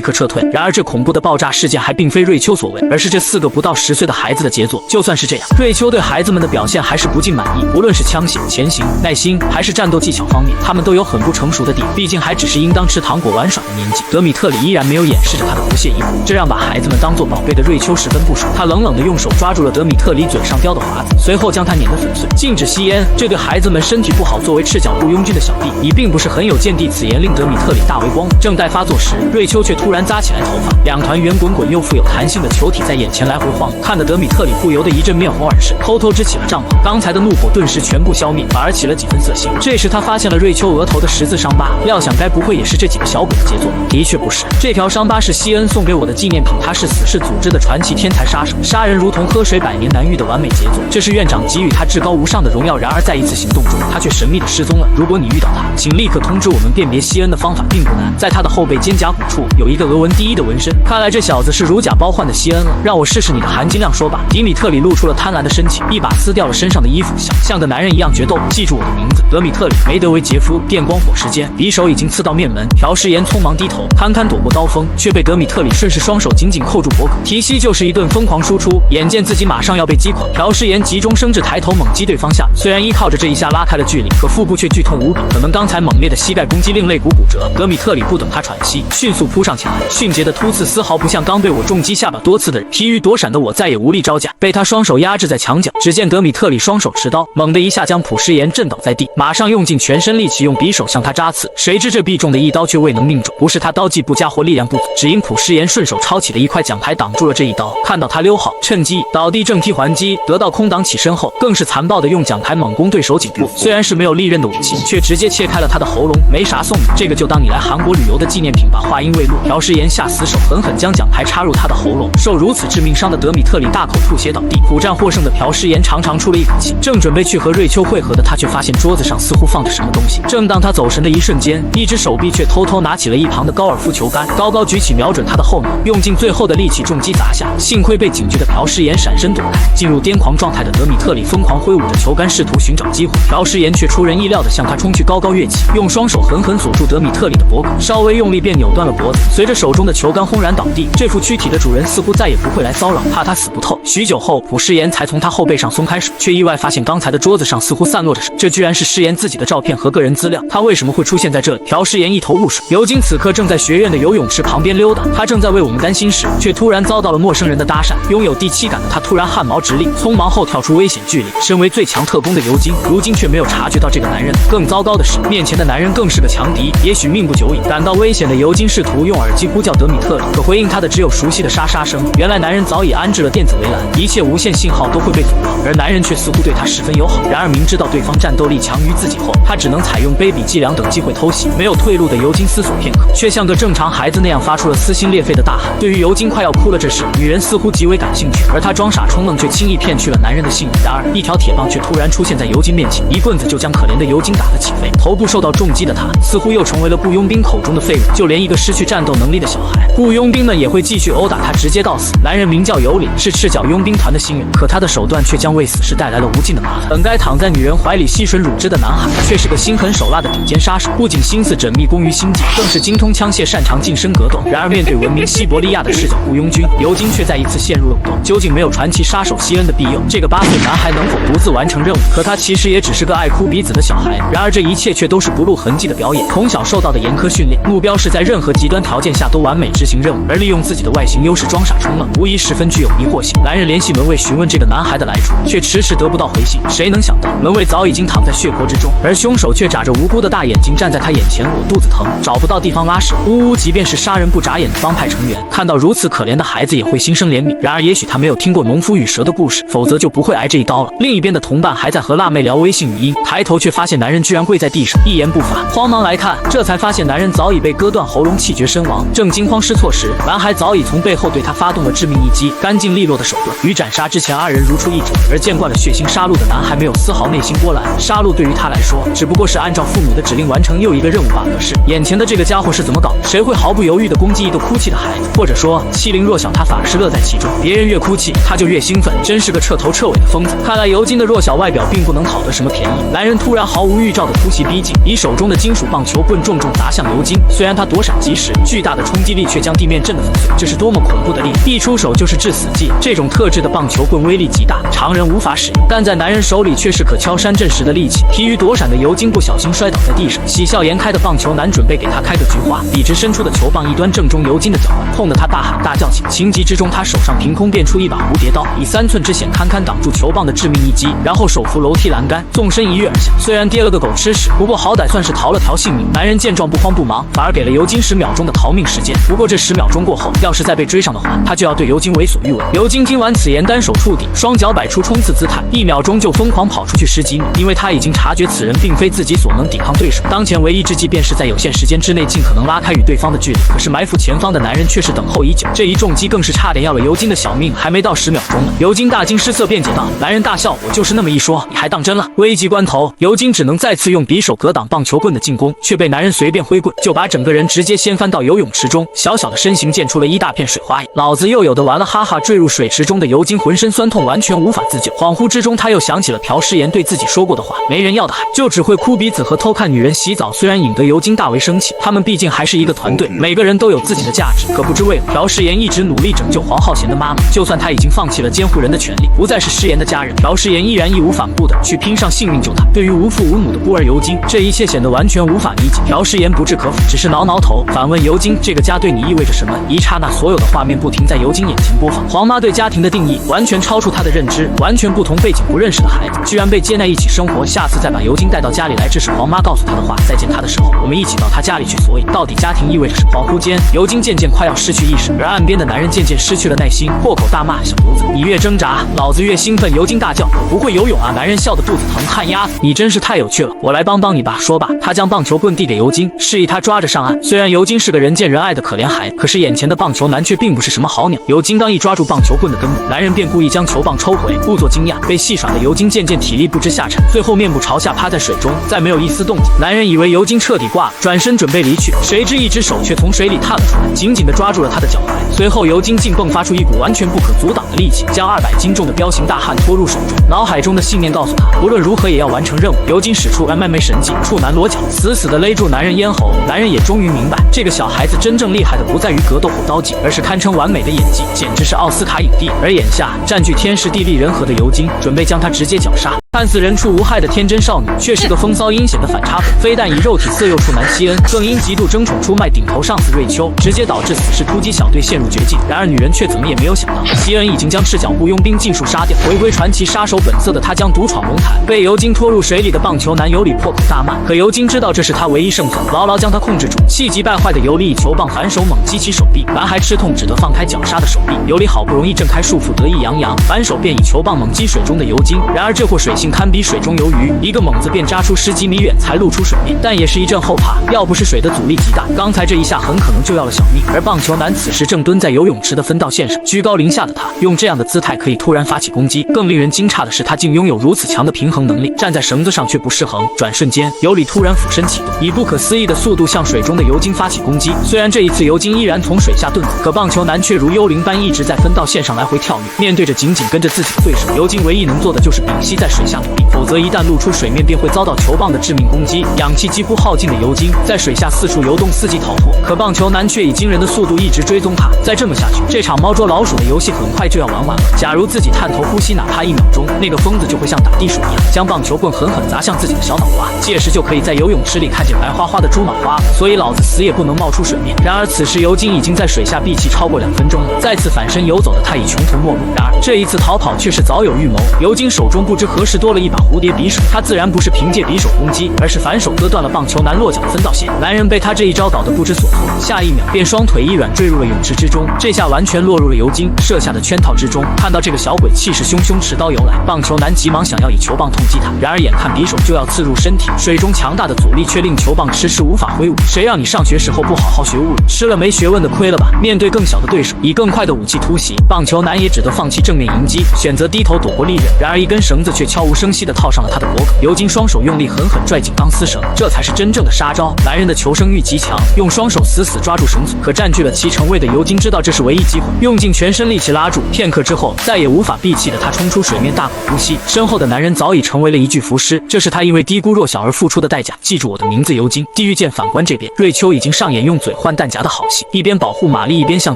刻撤退。然而這恐怖的爆炸事件還並非瑞秋所為，而是這4個不到10歲的孩子的傑作。就算是這樣，瑞秋對孩子們的表現還是不盡滿意，無論是槍械、前行、耐心，還是戰鬥技巧方面，他們都有很不成熟的地方，畢竟還只是應當吃糖果玩耍的年紀。德米特里依然沒有掩飾着他的不屑一顧，這讓把孩子們當作寶貝的瑞秋十分不爽。他冷冷地用手抓住了德米特里嘴上叼的華子，隨後將他碾得粉碎。禁止吸煙，這對孩子們身體不好。作為赤腳雇傭軍的小弟，已並不是很有見地，此言令德米特里大為光火。正待發作時，瑞秋卻突然扎起來頭髮，2團圓滾滾又富有彈性的球體在眼前來回晃，看得德米特里不由得一陣面紅耳赤，偷偷支起了帳篷。剛才的怒火頓時全部消滅，反而起了幾分色心。這時他發現了瑞秋額頭的10字傷疤，料想該不會也是這幾個小鬼的傑作？的確不是，這條傷疤是西恩送給我的紀念品，他是死侍組織的傳奇天才殺手，殺人如同喝水，百年難遇的完美傑作，這是院長給予他至高無上的榮耀。然而在一次行動中，他卻神秘地失蹤了。如果你遇到他，請立刻通知我們。辨別西恩的方法並不難，在他的後背肩胛骨處有一個俄文第一的紋身，看來這小子是如假包換的西恩了。讓我試試你的含金量說吧。迪米特里露出了貪婪的神情，一把撕掉了身上的衣服，像個男人一樣決鬥。記住我的名字，德米特里·梅德維傑夫。電光火石間，匕首已經刺到面門，朴詩妍匆忙低頭，堪堪躲過刀鋒，卻被德米特里順勢雙手緊緊扣住脖梗，提膝就是一頓瘋狂輸出。眼見自己馬上要被擊垮，朴詩妍急中生智，抬頭猛擊對方下。雖然依靠着這一下拉開了距離，可腹部卻劇痛無比，可能剛才猛烈的膝蓋攻擊令肋骨骨折。德米特里不等他喘息，迅速撲上前來，迅捷的突刺絲毫不像剛被我重擊下巴多次的人。疲於躲閃的我再也無力招架，被他雙手壓制在牆角。只見德米特里雙手持刀，猛地一下將朴詩妍震倒在地，馬上用盡全身力氣用匕首向他扎刺。誰知這必中的一刀卻未能命中，不是他刀技不佳或力量不足，只因朴詩妍順手抄起了一塊獎牌擋住了這一刀。看到他溜好，趁機倒地正踢還擊，得到空檔起身後，更是殘暴的用獎牌猛攻對手頸部。雖然是沒有利刃的武器，卻直接切開了他的喉嚨。沒啥送的，這個就當你來韓國旅遊的紀念品吧。話音未落，朴詩妍下死手，狠狠將獎牌插入他的喉嚨。受如此致命傷的德米特里大口吐血倒地。苦戰獲勝的朴詩妍長長出了一口氣，正準備去和瑞秋會合的他，卻發現桌子上似乎放着什麼東西。正當他走神的一瞬間，一只手臂卻偷偷拿起了一旁的高爾夫球桿，高高舉起，瞄準他的後腦，用盡最後的力氣重擊砸下。幸虧被警覺的朴詩妍閃身躲開。進入癲狂狀態的德米特里瘋狂揮舞着球桿，試圖尋找機會。朴詩妍卻出人意料地向他衝去，高高躍起，用雙手狠狠鎖住德米特里的脖梗，稍微用力便扭斷了脖子。隨着手中的球桿轟然倒地，這副躯體的主人似乎再也不會來騷擾，怕他死不透。許久後，朴詩妍才從他後背上鬆開手，卻意外發現剛才的桌子上似乎散落着什麼，這居然是詩妍自己的照片和個人資料。他為什麼會出現在這裡？朴詩妍一頭霧水。尤金此刻正在學院的游泳池旁邊溜達，他正在為我們擔心時，卻突然遭到了陌生人的搭訕。擁有第7感的他突然汗毛直立，匆忙後跳出危險距離。身為最強特工的尤金，如今卻沒有察覺到這個男人。更糟糕的是，面前的男人更是個強敵，也許命不久矣。感到危險的尤金試圖用耳機呼叫德米特里，可回應他的只有熟悉的沙沙聲。原來男人早已安置了電子圍欄，一切無線信號都會被阻撓，而男人卻似乎對他十分友好。然而明知道對方戰鬥力強於自己後，他只能採用卑鄙伎倆等機會偷襲。沒有退路的尤金思索片刻，卻像個正常孩子那樣發出了撕心裂肺的大喊。對於尤金快要哭了這時，女人似乎極為感興趣，而他裝傻充愣，卻輕易騙去了男人的性命。然而一條鐵棒卻突然出現在尤金面前，一棍子就將可憐的尤金打得起飛。頭部受到重擊的他，似乎又成為了雇傭兵口中的廢物，就連一個失去戰鬥能力的小孩，雇傭兵們也會繼續毆打他，直接到死。男人名叫尤里，是赤腳傭兵團的新人，可他的手段卻將為死士帶來了無盡的麻煩。本該躺在女人懷裡吸吮乳汁的男孩，卻是個心狠手辣的頂尖殺手，不僅心思縝密，工於心計，更是精通槍械，擅長近身格鬥。然而面對聞名西伯利亞的赤腳雇傭軍，尤金卻再一次陷入了武鬥。究竟沒有傳奇殺手西恩的庇佑，這個8歲男孩能否獨自完成任務？可他其實也只是個愛哭鼻子的小孩。然而這一切卻都是不露痕跡的表演。從小受到的嚴苛訓練，目標是在任何極端條件下都完美執行任務，而利用自己的外形優勢裝傻充愣，無疑十分具有迷惑性。男人聯繫門門衛詢問這個男孩的來處，卻遲遲得不到回信。誰能想到，門衛早已經躺在血泊之中，而兇手卻眨着無辜的大眼睛站在他眼前。我肚子疼，找不到地方拉屎，嗚嗚。即便是殺人不眨眼的幫派成員，看到如此可憐的孩子也會心生憐憫。然而，也許他沒有聽過農夫與蛇的故事，否則就不會挨這一刀了。另一邊的同伴還在和辣妹聊微信語音，抬頭卻發現男人居然跪在地上，一言不發。慌忙來看，這才發現男人早已被割斷喉嚨，氣絕身亡。正驚慌失措時，男孩早已從背後對他發動了致命一擊，乾淨利落的手段與斬殺之前二人如出一轍。而見慣了血腥殺戮的男孩沒有絲毫內心波瀾，殺戮對於他來說只不過是按照父母的指令完成又一個任務罷了。可是眼前的這個家伙是怎麼搞的？誰會毫不猶豫地攻擊一個哭泣的孩子？或者說欺凌弱小，他反而是樂在其中？別人越哭泣，他就越興奮，真是個徹頭徹尾的瘋子。看來尤金的弱小外表並不能討得什麼便宜。男人突然毫無預兆地突襲逼近，以手中的金屬棒球棍重重砸向尤金。雖然他躲閃及時，巨大的衝擊力卻將地面震得粉碎。這是多麼恐怖的力量！一出手就是致死技。這種特制的棒球棍威力極大，常人無法使用，但在男人手裡卻是可敲山震石的利器。疲於躲閃的尤金不小心摔倒在地上，喜笑颜開的棒球男準備給他開個菊花，筆直伸出的球棒一端正中尤金的腳踝，痛得他大喊大叫起。情急之中，他手上憑空变出一把蝴蝶刀，以3寸之險堪堪擋住球棒的致命一擊，然後手扶樓梯欄杆，縱身一躍而下。雖然跌了個狗吃屎，不過好歹算是逃了條性命。男人見狀不慌不忙，反而給了尤金10秒鐘的逃命時間。不過這10秒鐘過後，要是再被追上的話，他就要對尤金為所欲為。尤金聽完此言，單手觸地，雙腳擺出衝刺姿態，1秒鐘就瘋狂跑出去10幾米，因為他已經察覺此人並非自己所能抵抗對手。當前唯一之計便是在有限時間之內盡可能拉開與對方的距離。可是埋伏前方的男人卻是等候已久，這一重擊更是差點要了尤金的小命。還沒到10秒鐘呢，尤金大驚失色，辯解道。男人大笑，我就是那麼一說，你還當真了？危急關頭，尤金只能再次用匕首格擋棒球棍的進攻，卻被男人隨便揮棍就把整個人直接掀翻到游泳池中，小小的身形濺出了一大片水花。老子又有的玩了，哈哈！坠入水池中的尤金渾身酸痛，完全無法自救。恍惚之中，他又想起了朴诗妍对自己說過的話：沒人要的海，就只會哭鼻子和偷看女人洗澡。雖然引得尤金大為生氣，他們畢竟還是一個團隊，每個人都有自己的價值。可不知為何，朴詩妍一直努力拯救黄浩賢的媽媽，就算他已經放棄了監護人的權利，不再是詩妍的家人，朴詩妍依然義無反顧地去拼上性命救他。對於無父無母的孤兒尤金，這一切顯得完全無法理解。朴詩妍不置可否，只是挠挠頭，反問尤金：這個家對你意味着什麼？一剎那，所有的畫面不停在尤金眼前播放。黃媽對家庭的定義完全超出他的認知，完全不同背景不認識的孩子，居然被接納一起生活。下次再把尤金帶到家裡來，這是黃媽告訴他的話。再見他的時候，我們一起到他家裡去。所以，到底家庭意味着什麼？恍惚間，尤金漸漸快要失去意識，而岸邊的男人漸漸失去了耐心，破口大罵：小犊子，你越掙扎，老子越興奮。尤金大叫：我不会游泳啊！男人笑得肚子疼，旱鴨子，你真是太有趣了，我來帮你吧。說罢，他將棒球棍遞給尤金，示意他抓着上岸。雖然尤金是個人見人愛的可憐孩子，可是眼前的棒球男卻並不是什麼好鳥。尤金剛一抓住棒球棍的根部，男人便故意將球棒抽回。故作驚訝，被戲耍的尤金漸漸體力不支下沉，最後面部朝下趴在水中，再沒有一絲動靜。男人以為尤金徹底掛了，轉身準備離去，誰知一隻手卻從水裡探了出來，緊緊地抓住了他的腳踝。隨後，尤金竟迸發出一股完全不可阻擋的力氣，將200斤重的彪形大漢拖入手中。腦海中的信念告訴他，無論如何也要完成任務。尤金使出 MMA 神技處男裸絞，死死地勒住男人咽喉。男人也終於明白，這個小孩子真正厲害的不在於格鬥或刀技，而是堪稱完美的演技，簡直是奧斯卡影帝。而眼下占據天時地利人和的尤金，準備將他直接绞殺。看似人畜無害的天真少女，卻是個風騷陰險的反差萌。非但以肉體色誘處男西恩，更因極度爭寵出賣頂頭上司瑞秋，直接導致死侍突擊小隊陷入絕境。然而女人卻怎麼也沒有想到，西恩已經將赤腳部傭兵盡數殺掉。回歸傳奇殺手本色的他將獨闖龍潭，被尤金拖入水裡的棒球男尤里破口大罵。可尤金知道這是他唯一勝算，牢牢将他控制住。气急敗壞的尤里以球棒反手猛擊其手臂，男孩吃痛只得放開絞殺的手臂。尤里好不容易掙開束縛，得意洋洋，反手便以球棒猛擊水中的尤金。然而這貨水性堪比水中游魚，一個猛子便扎出10幾米遠才露出水面，但也是一陣後怕。要不是水的阻力極大，剛才這一下很可能就要了小命。而棒球男此時正蹲在游泳池的分道線上，居高臨下的他用這樣的姿態可以突然發起攻擊。更令人驚詫的是，他竟擁有如此強的平衡能力，站在繩子上卻不失衡。轉瞬間，尤里突然俯身啟動，以不可思議的速度向水中的尤金發起攻擊。雖然這一次尤金依然從水下遁走，可棒球男卻如幽靈般一直在分道線上來回跳躍。面對着緊緊跟着自己的對手，尤金唯一能做的就是屏息在水下下努力，否則一旦露出水面，便會遭到球棒的致命攻擊。氧氣幾乎耗盡的尤金在水下四處游动，伺機逃脱。可棒球男卻以驚人的速度一直追蹤他。再這麼下去，這場貓捉老鼠的遊戲很快就要玩完了。假如自己探頭呼吸哪怕1秒鐘，那個瘋子就會像打地鼠一樣，將棒球棍狠狠砸向自己的小腦瓜，屆時就可以在游泳池裡看見白花花的豬腦花。所以老子死也不能冒出水面。然而此時尤金已經在水下闭氣超過2分鐘了，再次反身游走的他已窮途末路。然而這一次逃跑卻是早有預謀。尤金手中不知何時多了一把蝴蝶匕首，他自然不是憑借匕首攻擊，而是反手割斷了棒球男落腳分道線。男人被他這一招搞得不知所措，下一秒便雙腿一軟墜入了泳池之中。這下完全落入了尤金設下的圈套之中。看到這個小鬼氣勢洶洶持刀游來，棒球男急忙想要以球棒痛擊他，然而眼看匕首就要刺入身體，水中強大的阻力卻令球棒遲遲無法揮舞。誰讓你上學時候不好好學物理，吃了沒學問的虧了吧？面對更小的对手，以更快的武器突襲，棒球男也只得放棄正面迎擊，選擇低頭躲過利刃。然而一根繩子卻悄无声息地套上了他的脖颈。尤金双手用力狠狠拽緊鋼絲繩，這才是真正的殺招。男人的求生欲極強，用雙手死死抓住繩索。可佔據了其成位的尤金知道這是唯一機會，用盡全身力氣拉住。片刻之後，再也無法閉氣的他衝出水面，大口呼吸。身後的男人早已成為了一具浮屍，這是他因為低估弱小而付出的代價。記住我的名字尤金。地獄劍反觀這邊，瑞秋已經上演用嘴換彈夾的好戲，一邊保護瑪麗，一邊向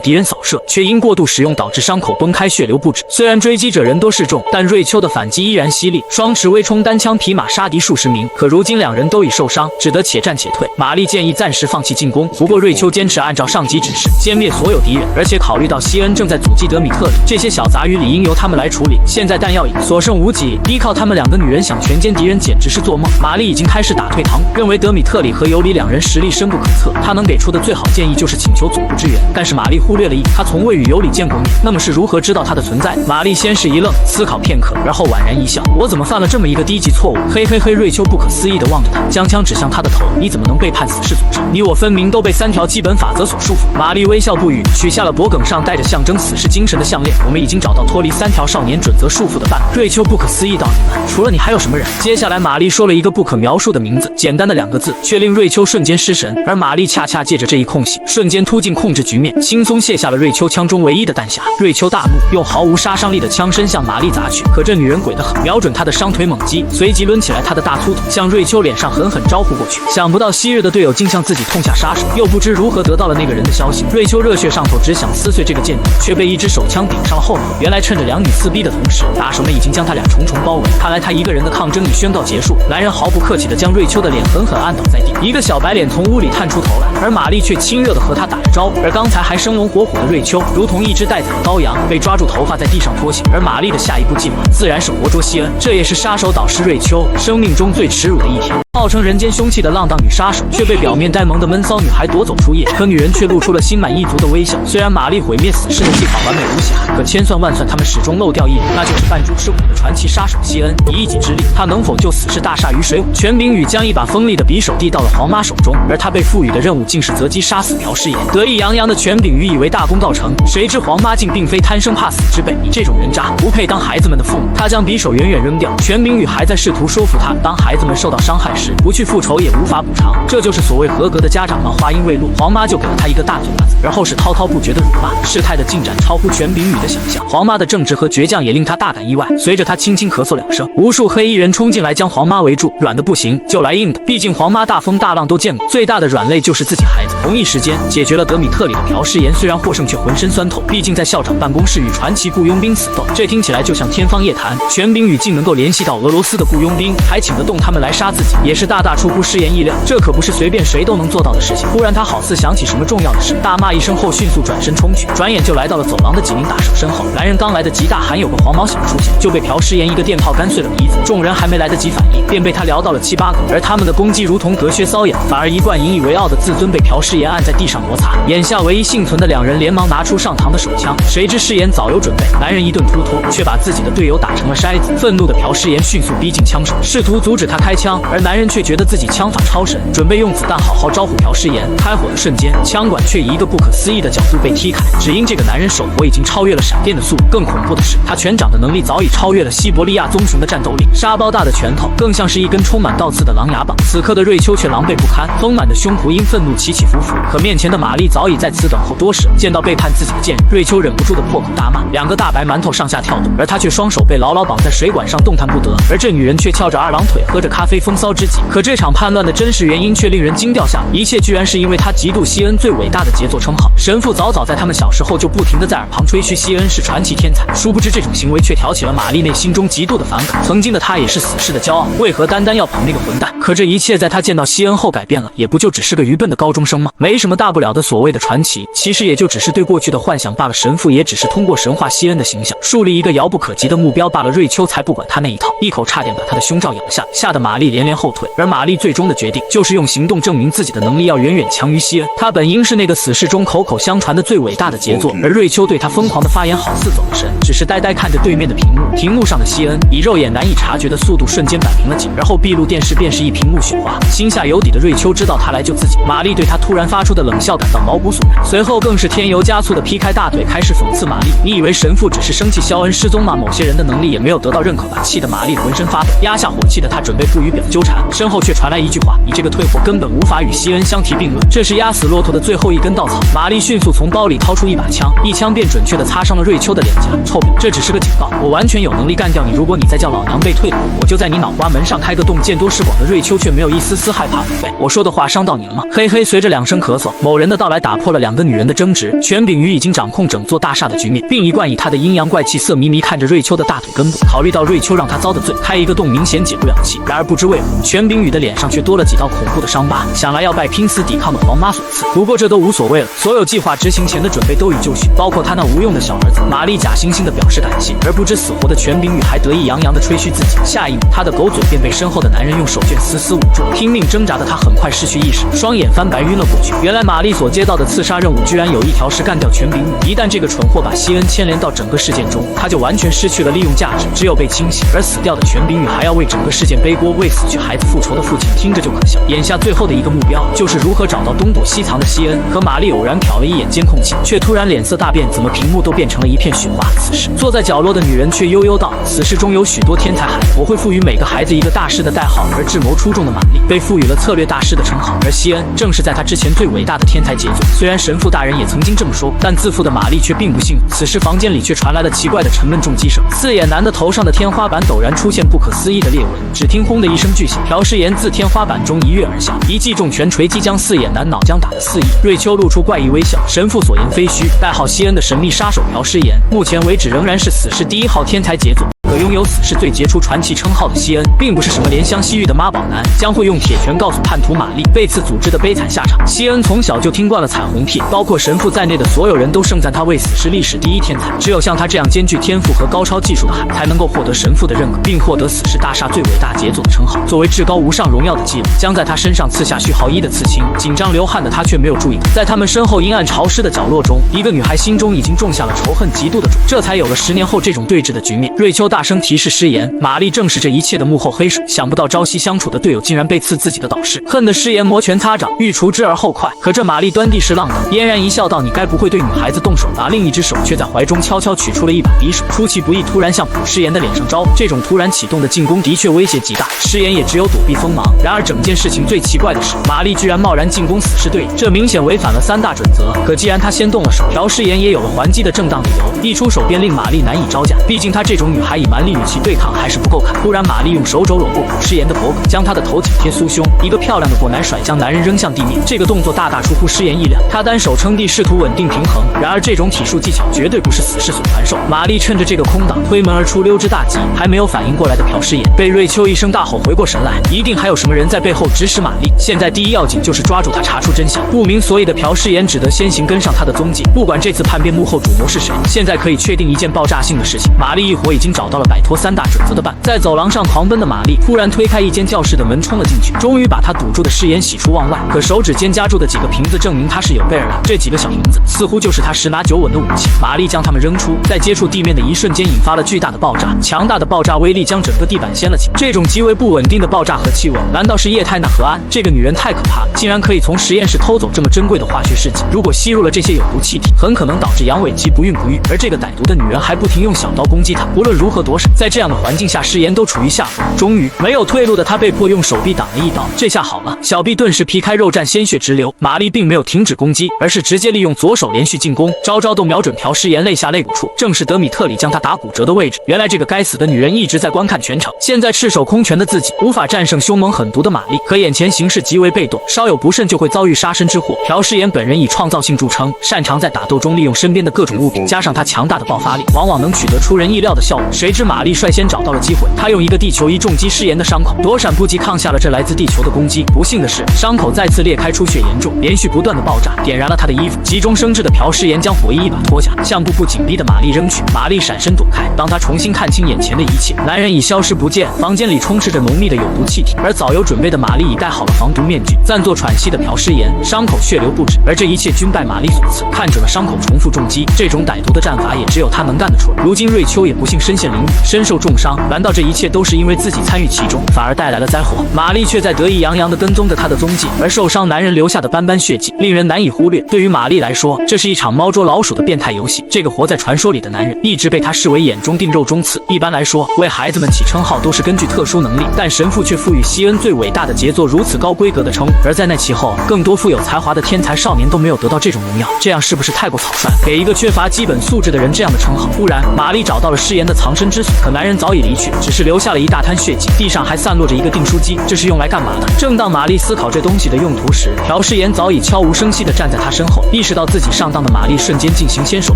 敵人掃射，卻因過度使用導致傷口崩開，血流不止。雖然追擊者人多勢眾，但瑞秋的反擊依然犀利，雙持微衝單槍匹馬殺敵數十名。可如今兩人都已受傷，只得且戰且退。瑪麗建議暫時放棄進攻，不過瑞秋堅持按照上級指示殲滅所有敵人，而且考慮到西恩正在阻擊德米特里，這些小雜魚理應由他們來處理。現在彈藥已所剩無幾，依靠他們2個女人想全殲敵人簡直是做夢。瑪麗已經開始打退堂鼓，認為德米特里和尤里兩人實力深不可測，他能給出的最好建議就是請求總部支援。但是瑪麗忽略了一點，他從未與尤里見過面，那麼是如何知道他的存在？瑪麗先是一愣，思考片刻，然後婉然一笑：我怎麼犯了這麼一個低級錯誤？嘿嘿嘿，瑞秋不可思議地望着他，將槍指向他的頭：你怎麼能背叛死士組織？你我分明都被3條基本法則所束縛。瑪麗微笑不語，取下了脖梗上帶着象徵死士精神的項鏈。我們已經找到脫離3條少年準則束縛的辦法。瑞秋不可思議道：你們除了你還有什麼人？接下來瑪麗說了一個不可描述的名字，簡單的2個字，卻令瑞秋瞬間失神。而瑪麗恰恰借着這一空隙，瞬間突進控制局面，輕鬆卸下了瑞秋槍中唯一的彈匣。瑞秋大怒，用毫無殺傷力的槍身向瑪麗砸去。可這女人鬼得很，瞄準她的雙腿猛擊，隨即掄起來她的大粗腿，向瑞秋臉上狠狠招呼過去。想不到昔日的隊友竟向自己痛下殺手，又不知如何得到了那個人的消息。瑞秋熱血上頭，只想撕碎這個賤女，卻被一支手槍頂上了後腦。原來趁着2女撕逼的同時，打手們已經將他倆重重包圍。看來他一個人的抗爭已宣告結束。男人毫不客氣地將瑞秋的臉狠狠按倒在地，一個小白臉從屋裡探出頭來，而瑪麗卻親熱地和他打着招呼。而剛才還生龍活虎的瑞秋，如同一隻待宰的羔羊，被抓住頭髮在地上拖行。而瑪麗的下一步計劃自然是活捉西恩，這也是殺手導師瑞秋生命中最恥辱的一天。號稱人間兇器的浪蕩女殺手，卻被表面呆萌的悶騷女孩奪走初夜。可女人卻露出了心滿意足的微笑。雖然瑪麗毀滅死士的計劃完美無瑕，可千算萬算，他們始終漏掉一人，那就是扮豬吃虎的傳奇殺手西恩。以一己之力，他能否救死士大廈於水火？權柄宇將一把鋒利的匕首遞到了黃媽手中，而他被賦予的任務竟是擇機殺死朴世妍。得意洋洋的權柄宇以為大功告成，誰知黄媽竟並非貪生怕死之輩，你這種人渣不配當孩子們的父母。他將匕首遠遠扔掉，權柄宇還在試圖說服他，當孩子們受到傷害時，不去復仇也無法補償，這就是所謂合格的家長嗎？話音未落，黃媽就給了他一個大嘴巴子，而後是滔滔不絕的辱罵，事態的進展超乎權柄宇的想象。黃媽的正直和倔強也令他大感意外。隨着他輕輕咳嗽2聲，無數黑衣人衝進來將黃媽圍住，軟的不行就來硬的，畢竟黃媽大風大浪都見過，最大的軟肋就是自己孩子。同一時間，解決了德米特里的朴世妍雖然獲勝，卻渾身酸痛，畢竟在校長辦公室與傳奇雇傭兵死鬥，這聽起來就像天方夜譚。權柄宇竟能夠聯繫到俄羅斯的雇傭兵，還請得動他們來殺自己，也是大大出乎世妍意料，這可不是隨便誰都能做到的事情。忽然他好似想起什麼重要的事，大罵一聲後迅速轉身衝去，轉眼就來到了走廊的幾名打手身後。男人剛來得及大喊有個黃毛小出現，就被朴世妍一個電炮幹碎了鼻子，眾人還沒來得及反應，便被他撩到了7、8個，而他們的攻擊如同隔靴搔癢，反而一貫引以為傲的自尊被朴世妍按在地上摩擦。眼下唯一幸存的2人連忙拿出上膛的手槍，誰知世妍早有準備，男人一頓突脫，卻把自己的隊友打成了筛子。憤怒的朴世妍迅速逼近槍手，試圖阻止他開槍，而男人男人卻覺得自己槍法超神，準備用子彈好好招呼朴詩妍。開火的瞬間，槍管卻以一個不可思議的角度被踢開，只因這個男人手活已經超越了閃電的速度。更恐怖的是，他拳掌的能力早已超越了西伯利亞棕熊的戰鬥力，沙包大的拳頭更像是一根充滿倒刺的狼牙棒。此刻的瑞秋卻狼狽不堪，豐滿的胸脯因憤怒起起伏伏。可面前的瑪麗早已在此等候多時，見到背叛自己的賤人，瑞秋忍不住的破口大罵。兩個大白饅頭上下跳動，而他卻雙手被牢牢綁在水管上，動彈不得。而這女人卻翹着二郎腿，喝着咖啡，風騷之極。可這場叛亂的真實原因卻令人驚掉下來，一切居然是因為他嫉妒西恩最偉大的傑作稱號。神父早在他們小時候就不停地在耳旁吹噓西恩是傳奇天才，殊不知這種行為卻挑起了瑪麗內心中極度的反感。曾經的他也是死士的驕傲，為何單要捧那個混蛋？可這一切在他見到西恩後改變了，也不就只是個愚笨的高中生嗎？沒什麼大不了的，所謂的傳奇，其實也就只是對過去的幻想罷了。神父也只是通過神話西恩的形象，樹立一個遙不可及的目標罷了。瑞秋才不管他那一套，一口差點把他的胸罩咬了下，嚇得瑪麗連連後退。而瑪麗最終的決定就是用行動證明自己的能力要遠遠強於西恩。他本應是那個死士中口口相傳的最偉大的傑作，而瑞秋對他瘋狂的發言好似走了神，只是呆呆看着对面的屏幕。屏幕上的西恩以肉眼難以察觉的速度瞬間摆平了景，而后闭路電視便是一屏幕雪花。心下有底的瑞秋知道他來救自己，瑪麗對他突然發出的冷笑感到毛骨悚然，隨後更是添油加醋的劈開大腿，開始諷刺瑪麗：“你以為神父只是生氣肖恩失蹤嗎？某些人的能力也沒有得到認可吧？”氣得瑪麗渾身發抖，壓下火氣的他準備不予表糾纏，身後卻傳來一句話：“你這個退貨根本無法與西恩相提並論。”這是壓死駱駝的最後一根稻草。瑪麗迅速從包裡掏出一把槍，一槍便準確地擦傷了瑞秋的臉頰。臭婊，這只是個警告，我完全有能力幹掉你。如果你再叫老娘被退了，我就在你腦瓜門上開個洞，見多識廣的瑞秋卻沒有一絲絲害怕。喂，我說的話傷到你了嗎？嘿嘿，隨着2聲咳嗽，某人的到來打破了兩個女人的爭執。權柄瑜已經掌控整座大廈的局面，並一貫以他的陰陽怪氣色迷迷看着瑞秋的大腿根部。考慮到瑞秋讓他遭的罪，開一個洞明顯解不了氣。然而不知為何，權柄瑜的臉上卻多了幾道恐怖的傷疤，想來要拜拼死抵抗的黃媽所賜。不過這都無所謂了，所有計劃執行前的準備都已就緒，包括他那無用的小兒子。瑪麗假惺惺地表示感謝，而不知死活的權柄瑜還得意洋洋地吹噓自己。下一秒，他的狗嘴便被身後的男人用手绢死死捂住，拼命掙扎的他很快失去意識，雙眼翻白暈了過去。原來瑪麗所接到的刺殺任務居然有一條是幹掉權柄瑜，一旦這個蠢貨把西恩牽連到整個事件中，他就完全失去了利用價值，只有被清洗。而死掉的權柄瑜還要為整個事件背鍋，為死去孩子復仇的父親聽着就可笑。眼下最後的一個目標就是如何找到東躲西藏的西恩。可瑪麗偶然瞟了一眼監控器，卻突然臉色大變，怎麼屏幕都變成了一片雪花？此時坐在角落的女人卻悠悠道：“此世中有許多天才孩子，我會賦予每個孩子一個大師的代號。”而智謀出眾的瑪麗被賦予了策略大師的稱號，而西恩正是在他之前最偉大的天才傑作。雖然神父大人也曾經這麼說，但自負的瑪麗卻並不信服。此時房間裡卻傳來了奇怪的沉悶重擊聲，四眼男的頭上的天花板陡然出現不可思議的裂紋，只聽轟的一聲巨響，朴詩妍自天花板中一躍而下，一記重拳捶擊將四眼男腦漿打得四溢。瑞秋露出怪異微笑，神父所言非虛，代號西恩的神秘殺手朴詩妍，目前為止仍然是死士第1號天才傑作。可擁有死士最傑出傳奇稱號的西恩，並不是什麼憐香惜玉的媽寶男，將會用鐵拳告訴叛徒瑪麗被刺組織的悲慘下場。西恩從小就聽慣了彩虹屁，包括神父在內的所有人都盛讚他為死士歷史第1天才。只有像他這樣兼具天賦和高超技術的孩子，才能夠獲得神父的認可，並獲得死士大廈最偉大傑作的稱號。作為至高無上榮耀的基友，將在他身上刺下序號1的刺青。緊張流汗的他卻沒有注意到，在他們身後陰暗潮濕的角落中，一個女孩心中已經種下了仇恨嫉妒的種，這才有了10年後這種對峙的局面。瑞秋大声提示詩妍，瑪麗正是這一切的幕後黑手。想不到朝夕相處的隊友竟然被刺自己的導師，恨得詩妍摩拳擦掌，欲除之而後快。可這瑪麗端地是浪的，嫣然一笑道：“你該不會對女孩子動手吧？”另一只手卻在懷中悄悄取出了一把匕首，出其不意突然向詩妍的臉上招呼。這種突然啟動的進攻的確威脅極大，詩妍也只有躲避鋒芒。然而整件事情最奇怪的是，瑪麗居然貿然進攻死士隊友，這明顯違反了3大準則。可既然她先動了手，朴詩妍也有了還擊的正當理由，一出手便令瑪麗難以招架。畢竟她這種女孩以蠻力與其對抗還是不夠看。突然瑪麗用手肘摟過詩妍的脖颈，將她的頭緊貼酥胸，一個漂亮的過男甩將男人扔向地面。這個動作大大出乎詩妍意料，她單手撐地試圖穩定平衡。然而這種體術技巧絕對不是死士所傳授。瑪麗趁着這個空檔推門而出，溜之大吉。還沒有反應過來的朴詩妍被瑞秋一聲大吼回過神來，一定還有什麼人在背後指使瑪麗。現在第一要緊就是抓住她，查出真相。不明所以的朴詩妍只得先行跟上她的蹤跡。不管這次叛變幕後主謀是誰，現在可以確定一件爆炸性的事情：瑪麗一夥已經找到到了擺脫三大準則的辦法。在走廊上狂奔的瑪麗突然推開一間教室的門衝了進去，終於把她堵住的誓言喜出望外。可手指間夾住的幾個瓶子證明她是有備而來，這幾個小瓶子似乎就是她十拿九穩的武器。瑪麗將它們扔出，在接觸地面的一瞬間引發了巨大的爆炸，強大的爆炸威力將整個地板掀了起來。這種極為不穩定的爆炸和氣味，難道是液態鈉和氨？這個女人太可怕了，竟然可以從實驗室偷走這麼珍貴的化學試劑。如果吸入了這些有毒氣體，很可能導致陽痿及不孕不育。而這個歹毒的女人還不停用小刀攻擊她，無論如何躲閃。在這樣的環境下，誓言都處於下風。終於沒有退路的她被迫用手臂擋了一刀，這下好了，小臂頓時皮開肉綻，鮮血直流。瑪麗並沒有停止攻擊，而是直接利用左手連續進攻，招招都瞄準朴誓言肋下肋骨處，正是德米特里將她打骨折的位置。原來這個該死的女人一直在觀看全場，現在赤手空拳的自己無法戰勝兇猛狠毒的瑪麗，可眼前形勢極為被動，稍有不慎就會遭遇殺身之禍。朴誓言本人以創造性著稱，擅長在打鬥中利用身邊的各種物品，加上他強大的爆發力，往往能取得出人意料的效果。誰知瑪麗率先找到了機會，她用一個地球儀重擊誓言的傷口，躲閃不及抗下了這來自地球的攻擊。不幸的是，傷口再次裂開，出血嚴重，連續不斷的爆炸點燃了他的衣服。急中生智的朴誓言將火衣一把脫下，向步步緊逼的瑪麗扔去。瑪麗閃身躲開。當她重新看清眼前的一切，男人已消失不見，房間裡充斥着濃密的有毒氣體，而早有準備的瑪麗已戴好了防毒面具，暫作喘息的朴誓言，傷口血流不止，而這一切均拜瑪麗所賜。看準了傷口重複重擊，這種歹毒的戰法也只有他能幹得出來。如今瑞秋也不幸身陷囹圄，身受重傷，難道這一切都是因為自己參與其中，反而帶來了災禍？瑪麗卻在得意洋洋地跟蹤着他的蹤跡，而受傷男人留下的斑斑血跡令人難以忽略。對於瑪麗來說，這是一場貓捉老鼠的變態遊戲。這個活在傳說裡的男人一直被她視為眼中釘肉中刺。一般來說，為孩子們起稱號都是根據特殊能力，但神父卻賦予西恩最偉大的傑作如此高規格的稱呼。而在那其後，更多富有才華的天才少年都沒有得到這種榮耀，這樣是不是太過草率？給一個缺乏基本素質的人這樣的稱號？忽然，瑪麗找到了誓言的藏身之所，可男人早已離去，只是留下了一大灘血跡，地上還散落着一個訂書機，這是用來幹嘛的？正當瑪麗思考這東西的用途時，朴誓言早已悄無聲息地站在她身後。意識到自己上當的瑪麗瞬間進行先手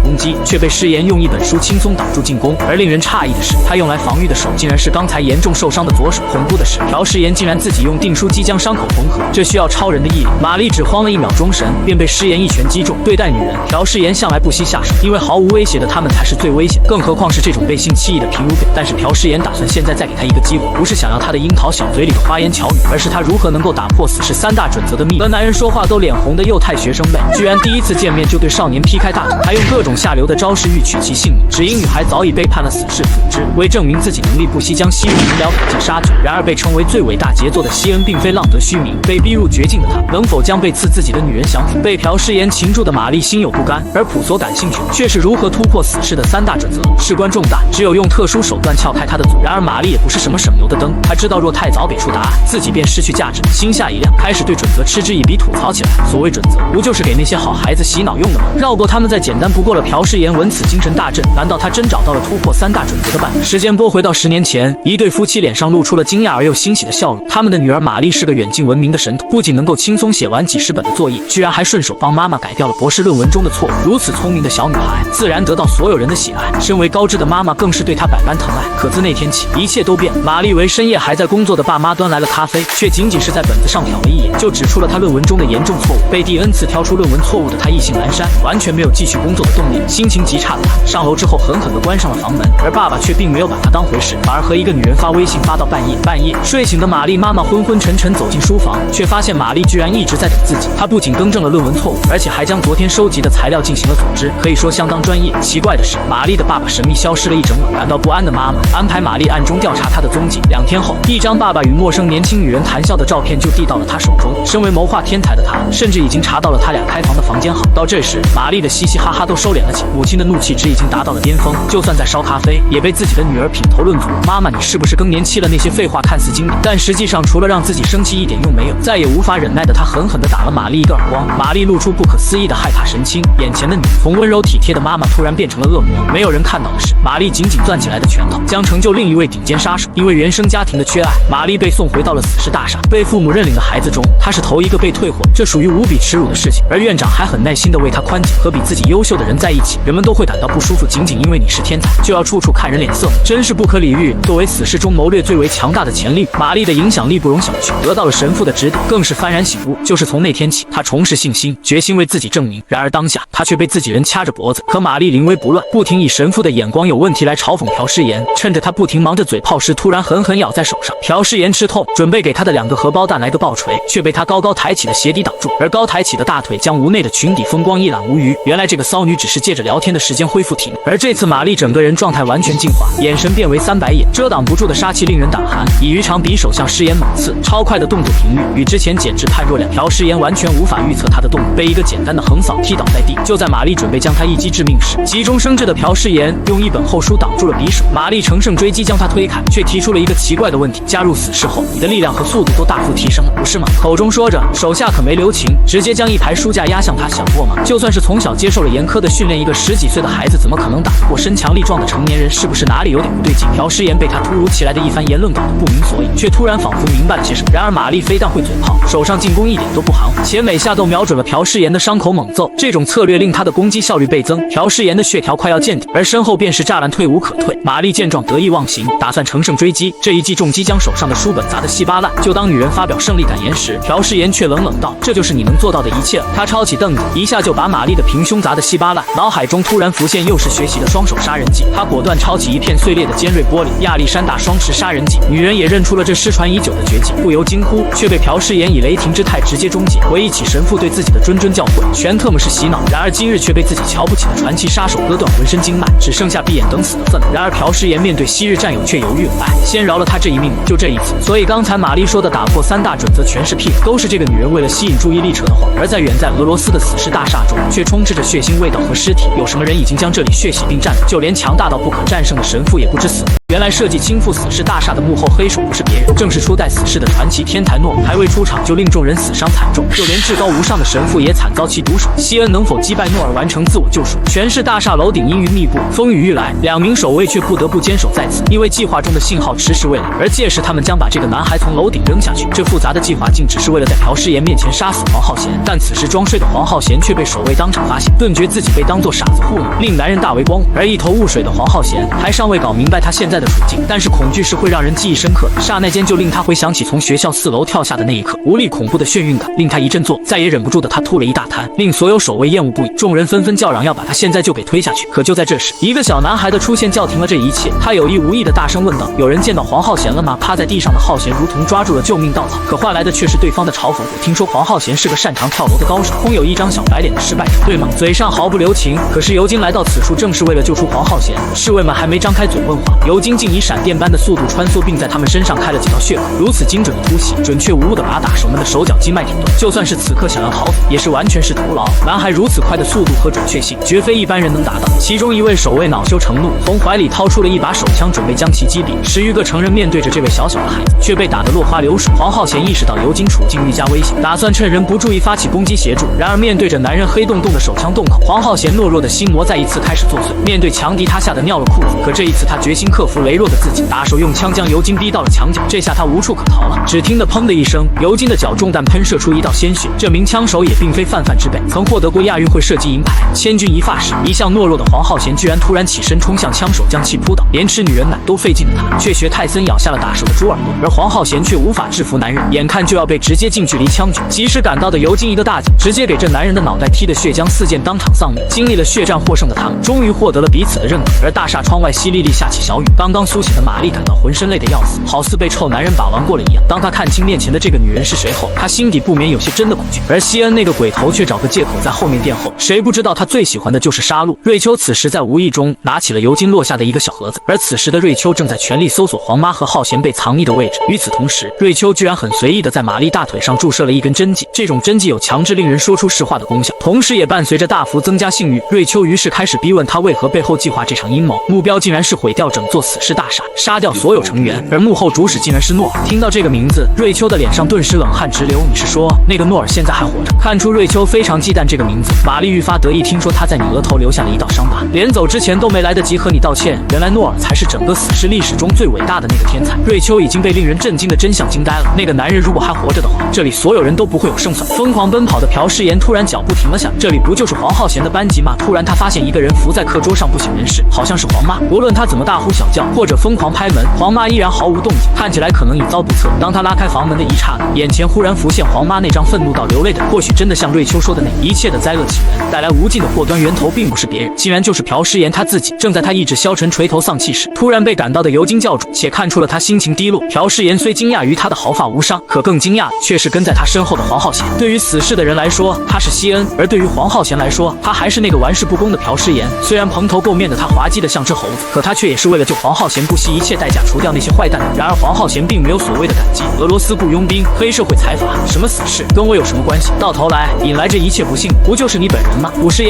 攻擊，卻被誓言用一本書輕鬆擋住進攻。而令人诧異的是，他用來防禦的手竟然是剛才嚴重受傷的左手。恐怖的是，朴誓言竟然自己用訂書機將傷口縫合，這需要超人的毅力。瑪麗只慌了1秒鐘神，便被誓言一拳擊中。對待女人，朴誓言向來不惜下手，因為毫無威脅的他們才是最危險，更何況是這種背信棄義的平如表。但是朴誓言打算現在再給他一個機会，不是想要他的櫻桃小嘴裡的花言巧語，而是他如何能夠打破死士3大準則的秘密。和男人說話都臉紅的幼態學生妹，居然第一次見面就對少年劈開大腿，還用各種下流的招式欲取其性命，只因女孩早已背叛了死士組織。為證明自己能力，不惜將西域明了砍下殺絕。然而被稱為最偉大傑作的西恩並非浪得虛名，被逼入絕境的他能否將背刺自己的女人降服？被朴誓言擒住的瑪麗心有不甘，而普所感興趣卻是如何突破死士的3大準則。事關重大，只有用特殊手段撬開他的嘴。然而瑪麗也不是什麼省油的燈，她知道若太早給出答案，自己便失去價值。心下一亮，開始對準則嗤之以鼻，吐槽起来。所謂準則，不就是給那些好孩子洗腦用的嗎？繞過他們再簡單不過了。朴誓言聞此精神大振，難道他真找到了突破3大準則的辦法？時間撥回到10年前，一對夫妻臉上露出了驚訝而又欣喜的笑容。他們的女兒瑪麗是個遠近聞名的神童，不僅能夠輕鬆寫完幾十本的作業，居然還順手幫媽媽改掉了博士論文中的錯誤。如此聰明的小女孩，自然得到所有人的喜愛。身為高知的媽媽，更是對她百般疼愛。可自那天起，一切都變了。瑪麗為深夜還在工作的爸媽端來了咖啡，卻僅僅是在本子上瞟了一眼，就指出了她論文中的嚴重錯誤。被第 N 次挑出論文錯誤的她意興闌珊，完全沒有繼續工作的動力。心情極差的她上樓之後狠狠地關上了房门，而爸爸卻並沒有把她當回事，反而和一個女人發微信發到半夜。睡醒的瑪麗媽媽昏昏沉沉走進書房，卻發現瑪麗居然一直在等自己。她不僅更正了論文錯誤，而且還將昨天收集的材料進行了組織，可以說相當專業。奇怪的是，瑪麗的爸爸神秘消失了一整晚，感到不安的媽媽安排瑪麗暗中調查她的蹤跡。2天後，一張爸爸與陌生年輕女人談笑的照片就遞到了她手中。身為謀劃天才的她，甚至已經查到了他倆開房的房間號。到這時，瑪麗的嘻嘻哈哈都收斂了起來，母親的怒氣值已經達到了巔峰，就算在燒咖啡，也被自己的女兒品頭論足。媽媽，你是不是更年期了？那些廢話看似經典，但實際上除了讓自己生氣一點用沒有。再也無法忍耐的她狠狠地打了瑪麗一個耳光。瑪麗露出不可思議的害怕神情，眼前的女從溫柔體貼的媽媽突然變成了惡魔。沒有人看到的是，瑪麗緊緊攥起來的拳頭將成就另一位頂尖殺手。因為原生家庭的缺爱，瑪麗被送回到了死士大廈。被父母認領的孩子中，她是頭一個被退貨，這屬於無比恥辱的事情。而院長還很耐心地為她寬解，和比自己優秀的人在一起，人們都會感到不舒服。僅僅因為你是天才，就要處處看人臉色，真是不可理喻。作為死士中謀略最為強大的潛力，瑪麗的影響力不容小覷，得到了神父的指點，更是幡然醒悟。就是從那天起，她重拾信心，決心為自己證明。然而當下，她卻被自己人掐着脖子。可瑪麗临危不亂，不停以神父的眼光有問題來嘲諷的朴詩妍，趁着他不停忙着嘴炮時，突然狠狠咬在手上。朴詩妍吃痛，準備給他的2個荷包蛋來個爆錘，卻被他高高抬起的鞋底擋住，而高抬起的大腿將無內的裙底風光一覽無餘。原來這個騷女只是借着聊天的時間恢復體力，而這次瑪麗整個人狀態完全進化，眼神變為300眼，遮擋不住的殺氣令人膽寒。以魚長匕首向詩妍猛刺，超快的動作頻率與之前簡直判若兩。朴詩妍完全無法預測他的動作，被一個簡單的橫掃踢倒在地。就在瑪麗準備將他一擊致命時，急中生智的朴詩妍用一本厚書擋住了匕首。瑪麗乘勝追擊將他推開，卻提出了一個奇怪的問題：加入死士後，你的力量和速度都大幅提升了，不是嗎？口中說着，手下可沒留情，直接將一排書架壓向他。想過嗎？就算是從小接受了嚴苛的訓練，一個10幾歲的孩子怎麼可能打得過身強力壯的成年人？是不是哪裡有點不對勁？朴詩妍被他突如其來的一番言論搞得不明所以，卻突然仿佛明白了些什麼。然而瑪麗非但會嘴炮，手上進攻一點都不含糊，且每下都瞄準了朴詩妍的傷口猛揍。這種策略令他的攻擊效率倍增，朴詩妍的血條快要見底，而身後便是柵欄，退無可退。瑪麗見狀得意忘形，打算乘勝追擊。這一記重擊將手上的書本砸得稀巴爛。就當女人發表勝利感言時，朴詩妍卻冷冷道：“這就是你能做到的一切了。”他抄起凳子，一下就把瑪麗的平胸砸得稀巴爛。腦海中突然浮現又是學習的雙手殺人技，他果斷抄起一片碎裂的尖銳玻璃，亞歷山大雙持殺人技。女人也認出了這失傳已久的絕技，不由驚呼，卻被朴詩妍以雷霆之態直接終結。回憶起神父對自己的諄諄教誨，全特麼是洗腦。然而今日卻被自己瞧不起的傳奇殺手割斷渾身經脈，只剩下閉眼等死的份。然而朴詩妍面對昔日戰友卻猶豫了，先饒了他這一命，就這一次。所以剛才瑪麗說的打破3大準則全是屁，都是這個女人為了吸引注意力扯的謊。而在遠在俄羅斯的死士大廈中，卻充斥着血腥味道和屍體。有什麼人已經將這裡血洗並占領？就連強大到不可戰勝的神父也不知死活。原來設計傾覆死士大廈的幕後黑手不是別人，正是初代死士的傳奇天台諾爾。還未出場就令眾人死傷慘重，就連至高無上的神父也慘遭其毒手。西恩能否擊敗諾爾完成自我救贖？全市大廈樓頂陰雲密布，風雨欲來，2名守衛卻不得不堅守在此，因為計劃中的信號遲遲未來。而屆時他們將把這個男孩從樓頂扔下去。這複雜的計劃竟只是為了在朴詩妍面前殺死黃浩賢。但此時裝睡的黃浩賢卻被守衛當場發現，頓覺自己被當作傻子糊弄，令男人大為光。而一頭霧水的黃浩賢還尚未搞明白他現在的處境，但是恐懼是會讓人記憶深刻的，剎那間就令他回想起從學校4樓跳下的那一刻，無力恐怖的眩暈感令他一陣作，再也忍不住的他吐了一大灘，令所有守衛厭惡不已。眾人紛紛叫嚷要把他現在就給推下去。可就在這時，一個小男孩的出現叫停了這一切。他有意無意的大聲問道：“有人見到黃浩賢了嗎？”趴在地上的浩賢如同抓住了救命稻草，可換來的卻是對方的嘲諷：“我聽說黃浩賢是個擅長跳樓的高手，空有一張小白臉的失敗者，對嗎？”嘴上毫不留情，可是尤金來到此處正是為了救出黃浩賢。侍衛們還沒張開嘴問話，尤金竟以閃電般的速度穿梭，並在他們身上開了幾道血口。如此精準的突襲，準確無誤的把打手們的手腳經脈點斷，就算是此刻想要逃走，也是完全是徒勞。男孩如此快的速度和準確性，絕非一般人能達到。其中一位守衛惱羞成怒，從懷裡掏出了一把手槍，準備將其擊斃。10餘個成人面對着這位小小的孩子，卻被打得落花流水。黃浩賢意識到尤金處境愈加危險，打算趁人不注意發起攻擊協助。然而面對着男人黑洞洞的手槍洞口，黃浩賢懦弱的心魔再一次開始作祟。面對強敵，他嚇得尿了褲子。可這一次他決心克服羸弱的自己，打手用槍將尤金逼到了牆角。這下他無處可逃了，只聽得砰的一聲，尤金的脚中彈噴射出一道鮮血。這名槍手也並非泛泛之輩，曾獲得過亞運會射擊銀牌。千鈞一髮時，一向懦弱的黄浩賢居然突然起身衝向槍手，將其撲倒。連吃女人奶都費勁的他，卻學泰森咬下了打手的豬耳朵。而黃浩賢卻無法制服男人，眼看就要被直接近距離槍決。及時趕到的尤金一個大腳，直接給這男人的腦袋踢得血漿四濺，當場喪命。經歷了血戰獲勝的他們，終於獲得了彼此的認可。而大廈窗外淅瀝瀝下起小雨，剛剛蘇醒的瑪麗感到渾身累得要死，好似被臭男人把玩過了一樣。當他看清面前的這個女人是誰後，他心底不免有些真的恐懼。而西恩那個鬼頭卻找個借口在後面殿後，誰不知道他最喜歡的就是殺戮。瑞秋此時在無意中拿起了尤金落下的一個小盒子，而此時的瑞秋正在全力搜索黃媽和浩賢被藏匿的位置。與此同時，瑞秋居然很隨意的在瑪麗大腿上注射了一根針劑，這種針劑有強制令人說出實話的功效，同時也伴隨着大幅增加性慾。瑞秋於是開始逼問他為何背後計劃這場陰謀，目標竟然是毀掉整座死士大廈，殺掉所有成員，而幕後主使竟然是諾爾。聽到這個名字，瑞秋的臉上頓時冷汗直流。你是說那個諾爾現在還活着？看出瑞秋非常忌憚這個名字，瑪麗愈發得意。聽說他在你額頭留下了一道傷疤，連走之前都沒來得及和你道歉。原來諾爾才是整個死士歷史中最偉大的那個天才。瑞秋已經被令人震驚的真相驚呆了。那個男人如果還活着的話，這裡所有人都不會有勝算。瘋狂奔跑的朴詩妍突然腳步停了下來，這裡不就是黃浩賢的班級嗎？突然他發現一個人伏在課桌上不省人事，好像是黃媽。無論他怎麼大呼小叫，叫，或者瘋狂拍門，黃媽依然毫無動靜，看起來可能已遭不測。當他拉開房門的一剎那，眼前忽然浮現黃媽那張憤怒到流淚的，或許真的像瑞秋說的那樣，一切的災厄起源，帶來無盡的禍端源頭並不是別人，竟然就是朴詩妍她自己。正在他意志消沉、垂頭喪氣時，突然被趕到的尤金教主，且看出了他心情低落。朴詩妍雖驚訝於他的毫髮無傷，可更驚訝的卻是跟在他身後的黃浩賢。對於死世的人來說，他是西恩；而對於黃浩賢來說，他還是那個玩世不恭的朴詩妍。雖然蓬頭垢面的他滑稽的像只猴子，可他卻也是為了救黄浩賢，不惜一切代價除掉那些壞蛋。然而黃浩賢並沒有所謂的感激。俄羅斯雇傭兵、黑社會財阀，什麼死事跟我有什麼關係？到頭來引來這一切不幸，不就是你本人嗎？朴詩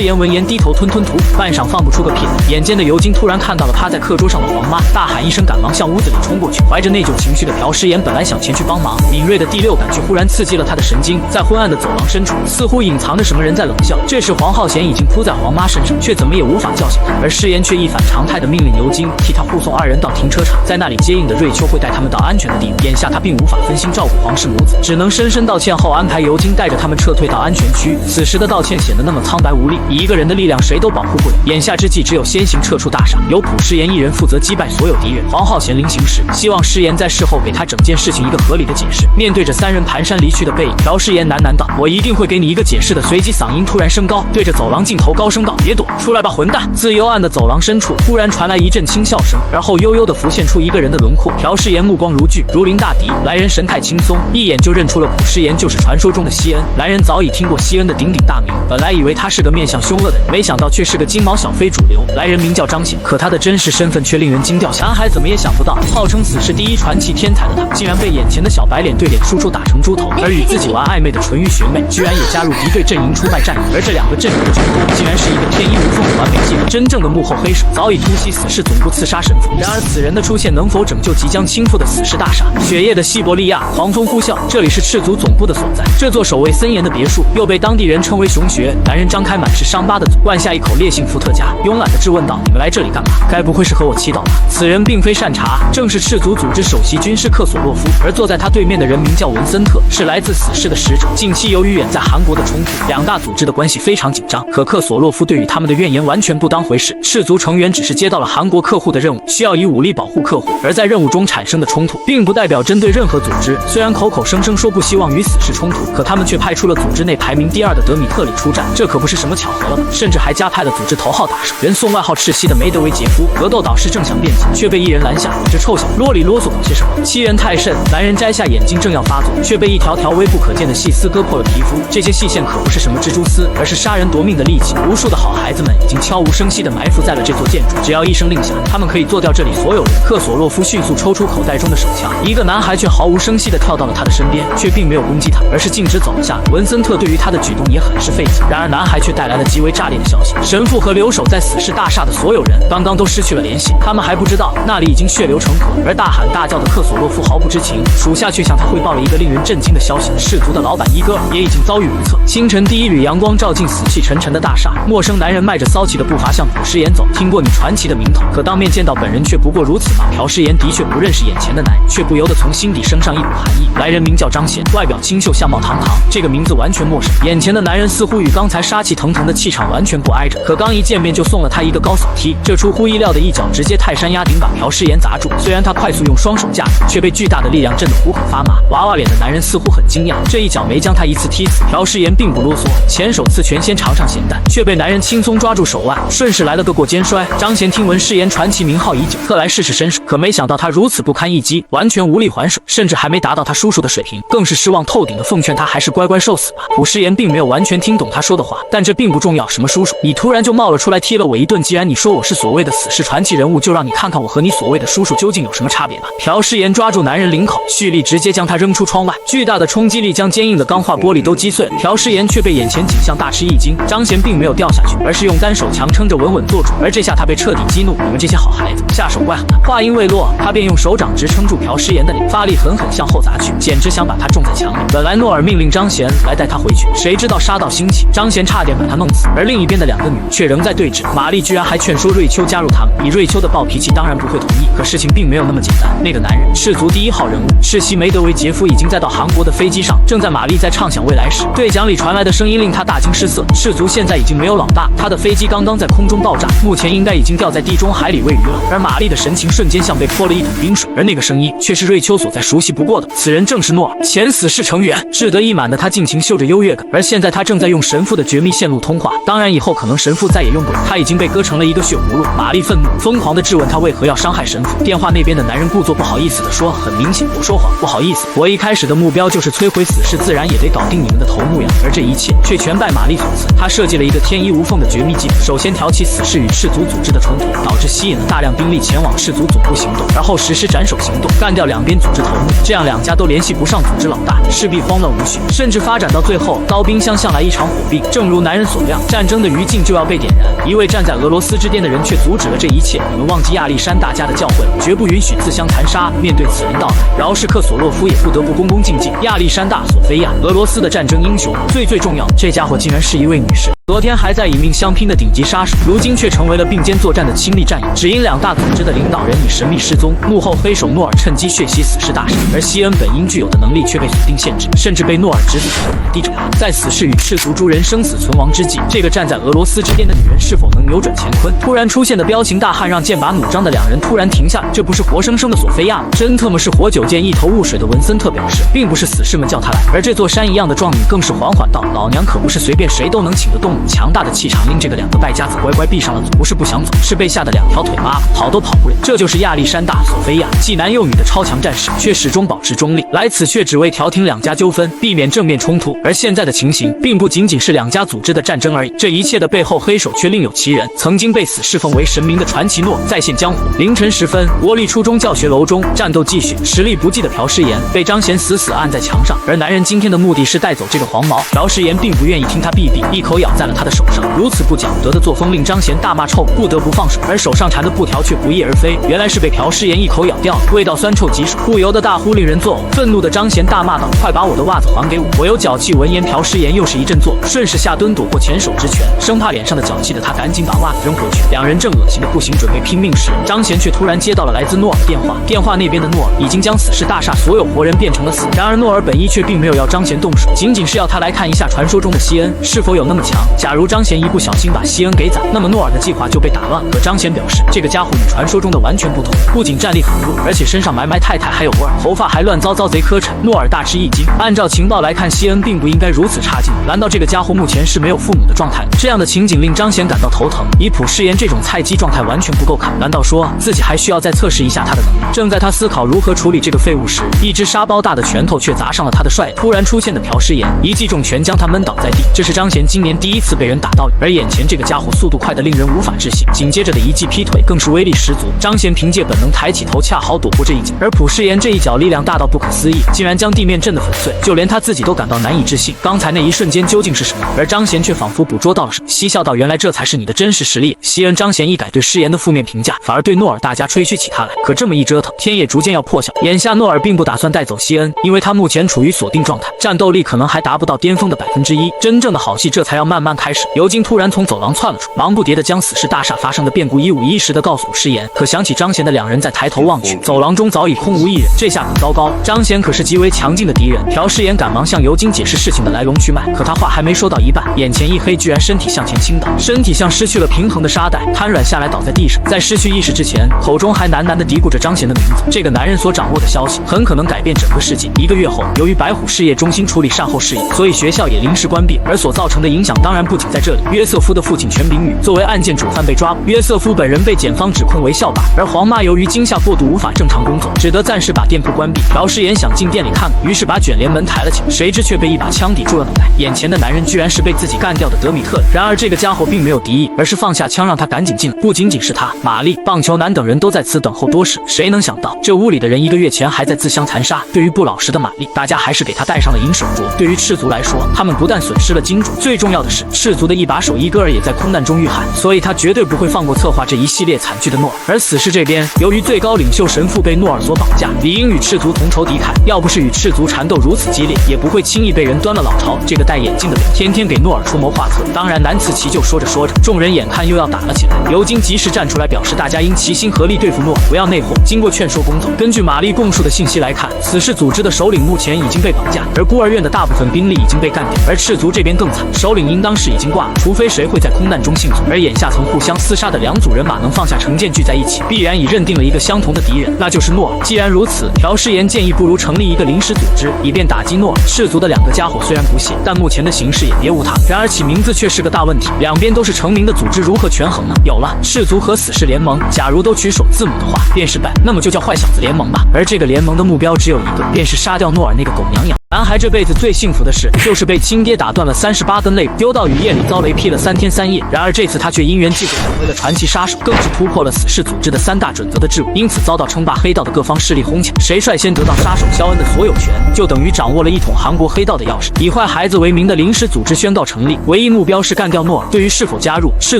妍聞言低頭吞吞吐，半晌放不出個屁來。眼尖的尤金突然看到了趴在課桌上的黄媽，大喊一聲，趕忙向屋子裡衝過去。懷着內疚情緒的朴詩妍本來想前去幫忙，敏銳的第六感卻忽然刺激了他的神經。在昏暗的走廊深處，似乎隱藏着什麼人在冷笑。這時黃浩賢已經撲在黃媽身上，卻怎麼也無法叫醒她。而詩妍卻一反常態的命令尤金替他護送二人到停車場，在那裡接應的瑞秋會帶他們到安全的地方。眼下他並無法分心照顧黃氏母子，只能深深道歉後安排尤金帶着他們撤退到安全區。此時的道歉顯得那麼蒼白無力，以一個人的力量誰都保護不了。眼下之際，只有先行撤出大廈，由朴詩妍一人負責擊敗所有敵人。黃浩賢临行時希望詩妍在事後給他整件事情一個合理的解釋。面对着三人蹣跚離去的背影，朴詩妍喃喃道：“我一定会給你一個解釋的。”隨即嗓音突然升高，對着走廊盡頭高聲道：“別躲，出來吧，混蛋！”自幽暗的走廊深處忽然傳來一陣輕笑聲，而後悠悠地浮現出一個人的輪廓。朴詩妍目光如炬，如臨大敵，來人神態輕鬆，一眼就認出了朴詩妍就是傳說中的西恩。來人早已聽過西恩的鼎鼎大名，本來以為他是個面相凶惡的人，沒想到卻是個金毛小非主流。來人名叫張賢，可他的真實身份卻令人驚掉下。男孩怎麼也想不到，號稱死世第一傳奇天才的他，竟然被眼前的小白臉对臉叔叔打成豬頭，而與自己玩曖昧的純欲學妹，居然也加入敵對陣營出賣戰友。而這兩個陣營的全部，竟然是一個天衣無縫的完美計劃。真正的幕後黑手早已突襲死世總部刺殺神父。然而此人的出現能否拯救即将傾覆的死世大廈？雪夜的西伯利亞，狂風呼啸，這裡是赤足總部的所在。這座守衛森嚴的別墅，又被當地人稱為熊穴。男人張開滿是傷疤的嘴，灌下一口烈性伏特加，慵懶地質問道：“你們來這裡幹嘛？該不會是和我祈禱吧？”此人並非善茬，正是赤足組織首席軍師克索洛夫。而坐在他對面的人名叫文森特，是來自死世的使者。近期由於遠在韓國的衝突，兩大組織的關係非常緊張。可克索洛夫對於他們的怨言完全不當回事。赤足成員只是接到了韓國客戶的任務，需要以武力保護客戶，而在任務中產生的衝突，並不代表針對任何組織。雖然口口聲聲說不希望與死世衝突，可他們卻派出了組織內排名第2的德米特里出戰，這可不是什麼巧合了，甚至還加派了組織頭號打手，人送外號赤西的梅德韋傑夫。格鬥導師正想辯解，卻被一人攔下：“你這臭小子，囉里囉嗦搞些什麼？”欺人太甚！男人摘下眼鏡正要發作，卻被一條條微不可見的細絲割破了皮膚。這些細線可不是什麼蜘蛛絲，而是殺人奪命的利器。無數的好孩子們已經悄無聲息地埋伏在了這座建築，只要一聲令下，他們可以做掉這裡所有人。克索洛夫迅速抽出口袋中的手槍，一個男孩卻毫无声息地跳到了他的身邊，卻並沒有攻擊他，而是徑直走了下來。文森特對於他的舉動也很是費解。然而男孩卻帶來了極為炸裂的消息：神父和留守在死世大廈的所有人剛剛都失去了聯繫，他們還不知道那裡已經血流成河。而大喊大叫的克索洛夫毫不知情，屬下卻向他匯報了一個令人震驚的消息：氏族的老板伊戈爾也已經遭遇無策。清晨第一缕陽光照進死氣沉沉的大廈，陌生男人邁着騷氣的步伐向朴詩妍走。聽過你傳奇的名頭，可當面見到本人卻不過如此嗎？朴詩妍的確不認識眼前的男人，卻不由得從心底升上一股寒意。來人名叫張賢，外表清秀，相貌堂堂，這個名字完全陌生。眼前的男人似乎與剛才殺氣騰腾的氣場完全不挨着，可剛一見面就送了他一個高掃踢，這出乎意料的一腳直接泰山壓頂把朴詩妍砸住。雖然他快速用雙手架住，卻被巨大的力量震得虎口發麻。娃娃臉的男人似乎很驚訝，這一腳沒將他一次踢死。朴詩妍並不囉嗦，前手刺拳先嘗嘗鹹淡，卻被男人輕鬆抓住手腕，順勢來了個過肩摔。張賢聽聞詩妍傳奇名號已久，特來試試身手，可沒想到他如此不堪一擊，完全無力還手，甚至還沒達到他叔叔的水平，更是失望透頂的奉勸他還是乖乖受死吧。朴詩妍並沒有完全聽懂他說的話，但這並不重要。什麼叔叔？你突然就冒了出來踢了我一頓，既然你說我是所謂的死世傳奇人物，就讓你看看我和你所謂的叔叔究竟有什麼差別吧。朴詩妍抓住男人領口，蓄力直接將他扔出窗外，巨大的衝擊力將堅硬的鋼化玻璃都擊碎了。朴詩妍卻被眼前景象大吃一驚，張賢並沒有掉下去，而是用單手強撐着穩穩坐住，而這下他被徹底激怒，你們這些好孩子，下手怪狠。話音未落，他便用手掌直撐住朴詩妍的臉，發力狠狠向後砸去，簡直想把他種在牆裡。本來諾爾命令張賢來帶他回去，誰知道殺到興起，張賢差點把他弄死。而另一邊的兩個女卻仍在對峙，瑪麗居然還勸說瑞秋加入他們。以瑞秋的暴脾氣，當然不會同意。可事情並沒有那麼簡單，那個男人，氏族第1號人物世襲梅德韋傑夫已經在到韓國的飛機上，正在瑪麗在暢想未來時，對講裡傳來的聲音令他大驚失色。氏族現在已經沒有老大，他的飛機剛剛在空中中爆炸，目前應該已經掉在地中海裡餵魚了。而瑪麗的神情瞬間像被潑了一桶冰水，而那個聲音卻是瑞秋所再熟悉不過的，此人正是諾爾，前死侍成員。志得意滿的他盡情秀着優越感，而現在他正在用神父的絕密線路通話，當然以後可能神父再也用不了，他已經被割成了一個血葫蘆。瑪麗憤怒瘋狂地質問他為何要傷害神父。電話那邊的男人故作不好意思地說：“很明顯，我說謊，不好意思，我一開始的目標就是摧毀死侍，自然也得搞定你們的頭目呀。”而這一切卻全拜瑪麗所賜。他設計了一個天衣無縫的絕密計劃，首先挑起死侍與赤足組織的衝突，導致吸引了大量兵力前往赤足總部行動，然後實施斬首行動，幹掉兩邊組織頭目，這樣兩家都聯繫不上組織老大，勢必慌亂無序，甚至發展到最後刀兵相向來一場火並。正如男人所料，戰爭的餘燼就要被點燃，一位站在俄羅斯之巔的人卻阻止了這一切。你們忘記亞歷山大家的教誨了，絕不允許自相殘殺。面對此人到來，饒是克索洛夫也不得不恭恭敬敬。亞歷山大·索菲亞，俄羅斯的戰爭英雄，最重要，這家伙竟然是一位女士。昨天還在以命相拼的頂級殺手，如今卻成為了并肩作戰的親密戰友。只因兩大組織的領導人已神秘失蹤，幕後黑手諾爾趁機血洗死侍大神，而西恩本應具有的能力卻被鎖定限制，甚至被諾爾侄子托爾低着他。在死侍與赤足諸人生死存亡之際，這個站在俄羅斯之巔的女人是否能扭轉乾坤？突然出現的彪形大漢讓劍拔弩張的兩人突然停下，這不是活生生的索菲亞嗎？真特麼是活久見一頭霧水的文森特表示，並不是死士們叫他來，而這座山一樣的壯女更是緩緩道：“老娘可不是隨便誰都能請得動。”強大的氣場令這個兩個敗家子乖乖閉上了嘴，不是不想走，是被嚇得兩條腿麻了，跑都跑不了。這就是亞歷山大·索菲亞，既男又女的超強戰士，卻始終保持中立，來此卻只為調停兩家糾紛，避免正面衝突。而現在的情形，並不僅僅是兩家組織的戰爭而已，這一切的背後黑手卻另有其人。曾經被死侍奉為神明的傳奇諾爾再現江湖。凌晨時分，國立初中教學樓中，戰鬥繼續，實力不濟的朴詩妍被張賢死死按在牆上，而男人今天的目的是帶走這個黃毛。朴詩妍並不願意聽他逼逼，一口咬在了他的手上。如此不講德的作風令張賢大罵臭，不得不放手，而手上纏的布條卻不翼而飛，原來是被朴詩妍一口咬掉了，味道酸臭極爽，不由得大呼令人作嘔。憤怒的張賢大罵道：“快把我的襪子還給我！”我有腳氣。聞言，朴詩妍又是一陣作嘔，順勢下蹲躲過前手之拳，生怕臉上的腳氣的他趕緊把襪子扔回去。兩人正惡心的不行，準備拼命時，張賢卻突然接到了來自諾爾的電話。電話那邊的諾爾已經將死侍大廈所有活人變成了死人，然而諾爾本意卻並沒有要張賢動手，僅僅是要他來看一下傳說中的西恩是否有那麼強。假如張賢一不小心把西恩給宰，那麼諾爾的計劃就被打亂。可張賢表示，這個家伙與傳說中的完全不同，不僅戰力很弱，而且身上埋太還有味兒，頭髮還亂糟糟，賊磕碜。諾爾大吃一驚，按照情報來看，西恩並不應該如此差勁，難道這個家伙目前是沒有父母的狀態？這樣的情景令張賢感到頭疼。以朴詩妍這種菜雞狀態完全不夠看，難道說自己還需要再測試一下他的能力？正在他思考如何處理這個廢物時，一隻沙包大的拳頭卻砸上了他的帥臉。突然出現的朴詩妍一記重拳將他悶倒在地，這是張賢今年第一次被人打到，而眼前這個家伙速度快得令人無法置信。緊接着的一記劈腿更是威力十足，張賢憑借本能抬起頭，恰好躲過這一腳。而朴詩妍這一腳力量大到不可思議，竟然將地面震得粉碎，就連他自己都感到難以置信。剛才那一瞬間究竟是什麼？而張賢卻仿佛捕捉到了什麼，嬉笑道：“原來這才是你的真實實力。”西恩張賢一改對詩妍的負面評價，反而對諾爾大家吹噓起他來。可這麼一折騰，天也逐漸要破曉。眼下諾爾並不打算帶走西恩，因為他目前處於鎖定狀態，戰鬥力可能還達不到巔峰的1%。真正的好戲這才要慢慢開始。尤金突然從走廊竄了出，忙不迭地將死侍大廈發生的變故一五一十地告訴詩妍。可想起張賢的兩人再抬頭望去，走廊中早已空無一人，這下可糟糕。張賢可是極為強勁的敵人。朴詩妍趕忙向尤金解釋事情的來龍去脈，可他話還沒說到一半，眼前一黑，居然身體向前傾倒，身體像失去了平衡的沙袋，癱軟下來倒在地上。在失去意識之前，口中還喃喃地嘀咕着張賢的名字。這個男人所掌握的消息很可能改變整個世界。1個月後，由於白虎事業中心處理善後事宜，所以學校也臨時關閉，而所造成的影響當然不僅在這裡。約瑟夫的父親權炳宇作為案件主犯被抓捕，約瑟夫本人被檢方指控為校霸，而黃媽由於驚嚇過度無法正常工作，只得暫時把店鋪關閉。朴詩妍想進店裡看看，於是把捲簾門抬了起來，誰知卻被一把槍抵住了腦袋。眼前的男人居然是被自己幹掉的德米特里。然而這個家伙並沒有敵意，而是放下槍讓他趕緊進來。不僅僅是他，瑪麗、棒球男等人都在此等候多時。誰能想到這屋裡的人1個月前還在自相殘殺？對於不老實的瑪麗，大家還是給他戴上了銀手鐲。對於赤足來說，他們不但損失了金主，最重要的是赤足的一把手伊戈爾也在空難中遇害，所以他絕對不會放過策劃這一系列慘劇的諾爾。而死侍這邊，由於最高領袖神父被諾爾所綁架，理應與赤足同仇敵愾。要不是與赤足纏鬥如此激烈，也不會輕易被人端了老巢。這個戴眼鏡的人天天給諾爾出謀劃策，當然難辭其咎。說着說着，眾人眼看又要打了起來，尤金及時站出來表示，大家應齊心合力對付諾爾，不要內訌。經過勸說工作，根據瑪麗供述的信息來看，死侍組織的首領目前已經被綁架，而孤兒院的大部分兵力已經被幹掉。而赤足這邊更慘，首領應當勢已經掛了，除非誰會在空難中幸存。而眼下曾互相廝殺的兩組人馬能放下成見聚在一起，必然已認定了一個相同的敵人，那就是諾爾。既然如此，調師爺建議不如成立一個臨時組織，以便打擊諾爾。氏族的兩個家伙雖然不屑，但目前的形勢也別無他們。然而起名字卻是個大問題，兩邊都是成名的組織，如何權衡呢？有了，氏族和死士聯盟，假如都取首字母的話，便是败，那麼就叫壞小子聯盟吧。而這個聯盟的目標只有一個，便是殺掉諾爾那個狗娘養。男孩這輩子最幸福的事，就是被親爹打斷了38根肋骨，丟到雨夜裡遭雷劈了3天3夜。然而這次他卻因緣際會成為了傳奇殺手，更是突破了死士組織的3大準則的桎梏，因此遭到稱霸黑道的各方勢力哄搶。誰率先得到殺手肖恩的所有權，就等於掌握了一統韓國黑道的鑰匙。以壞孩子為名的臨時組織宣告成立，唯一目標是幹掉諾爾。對於是否加入，氏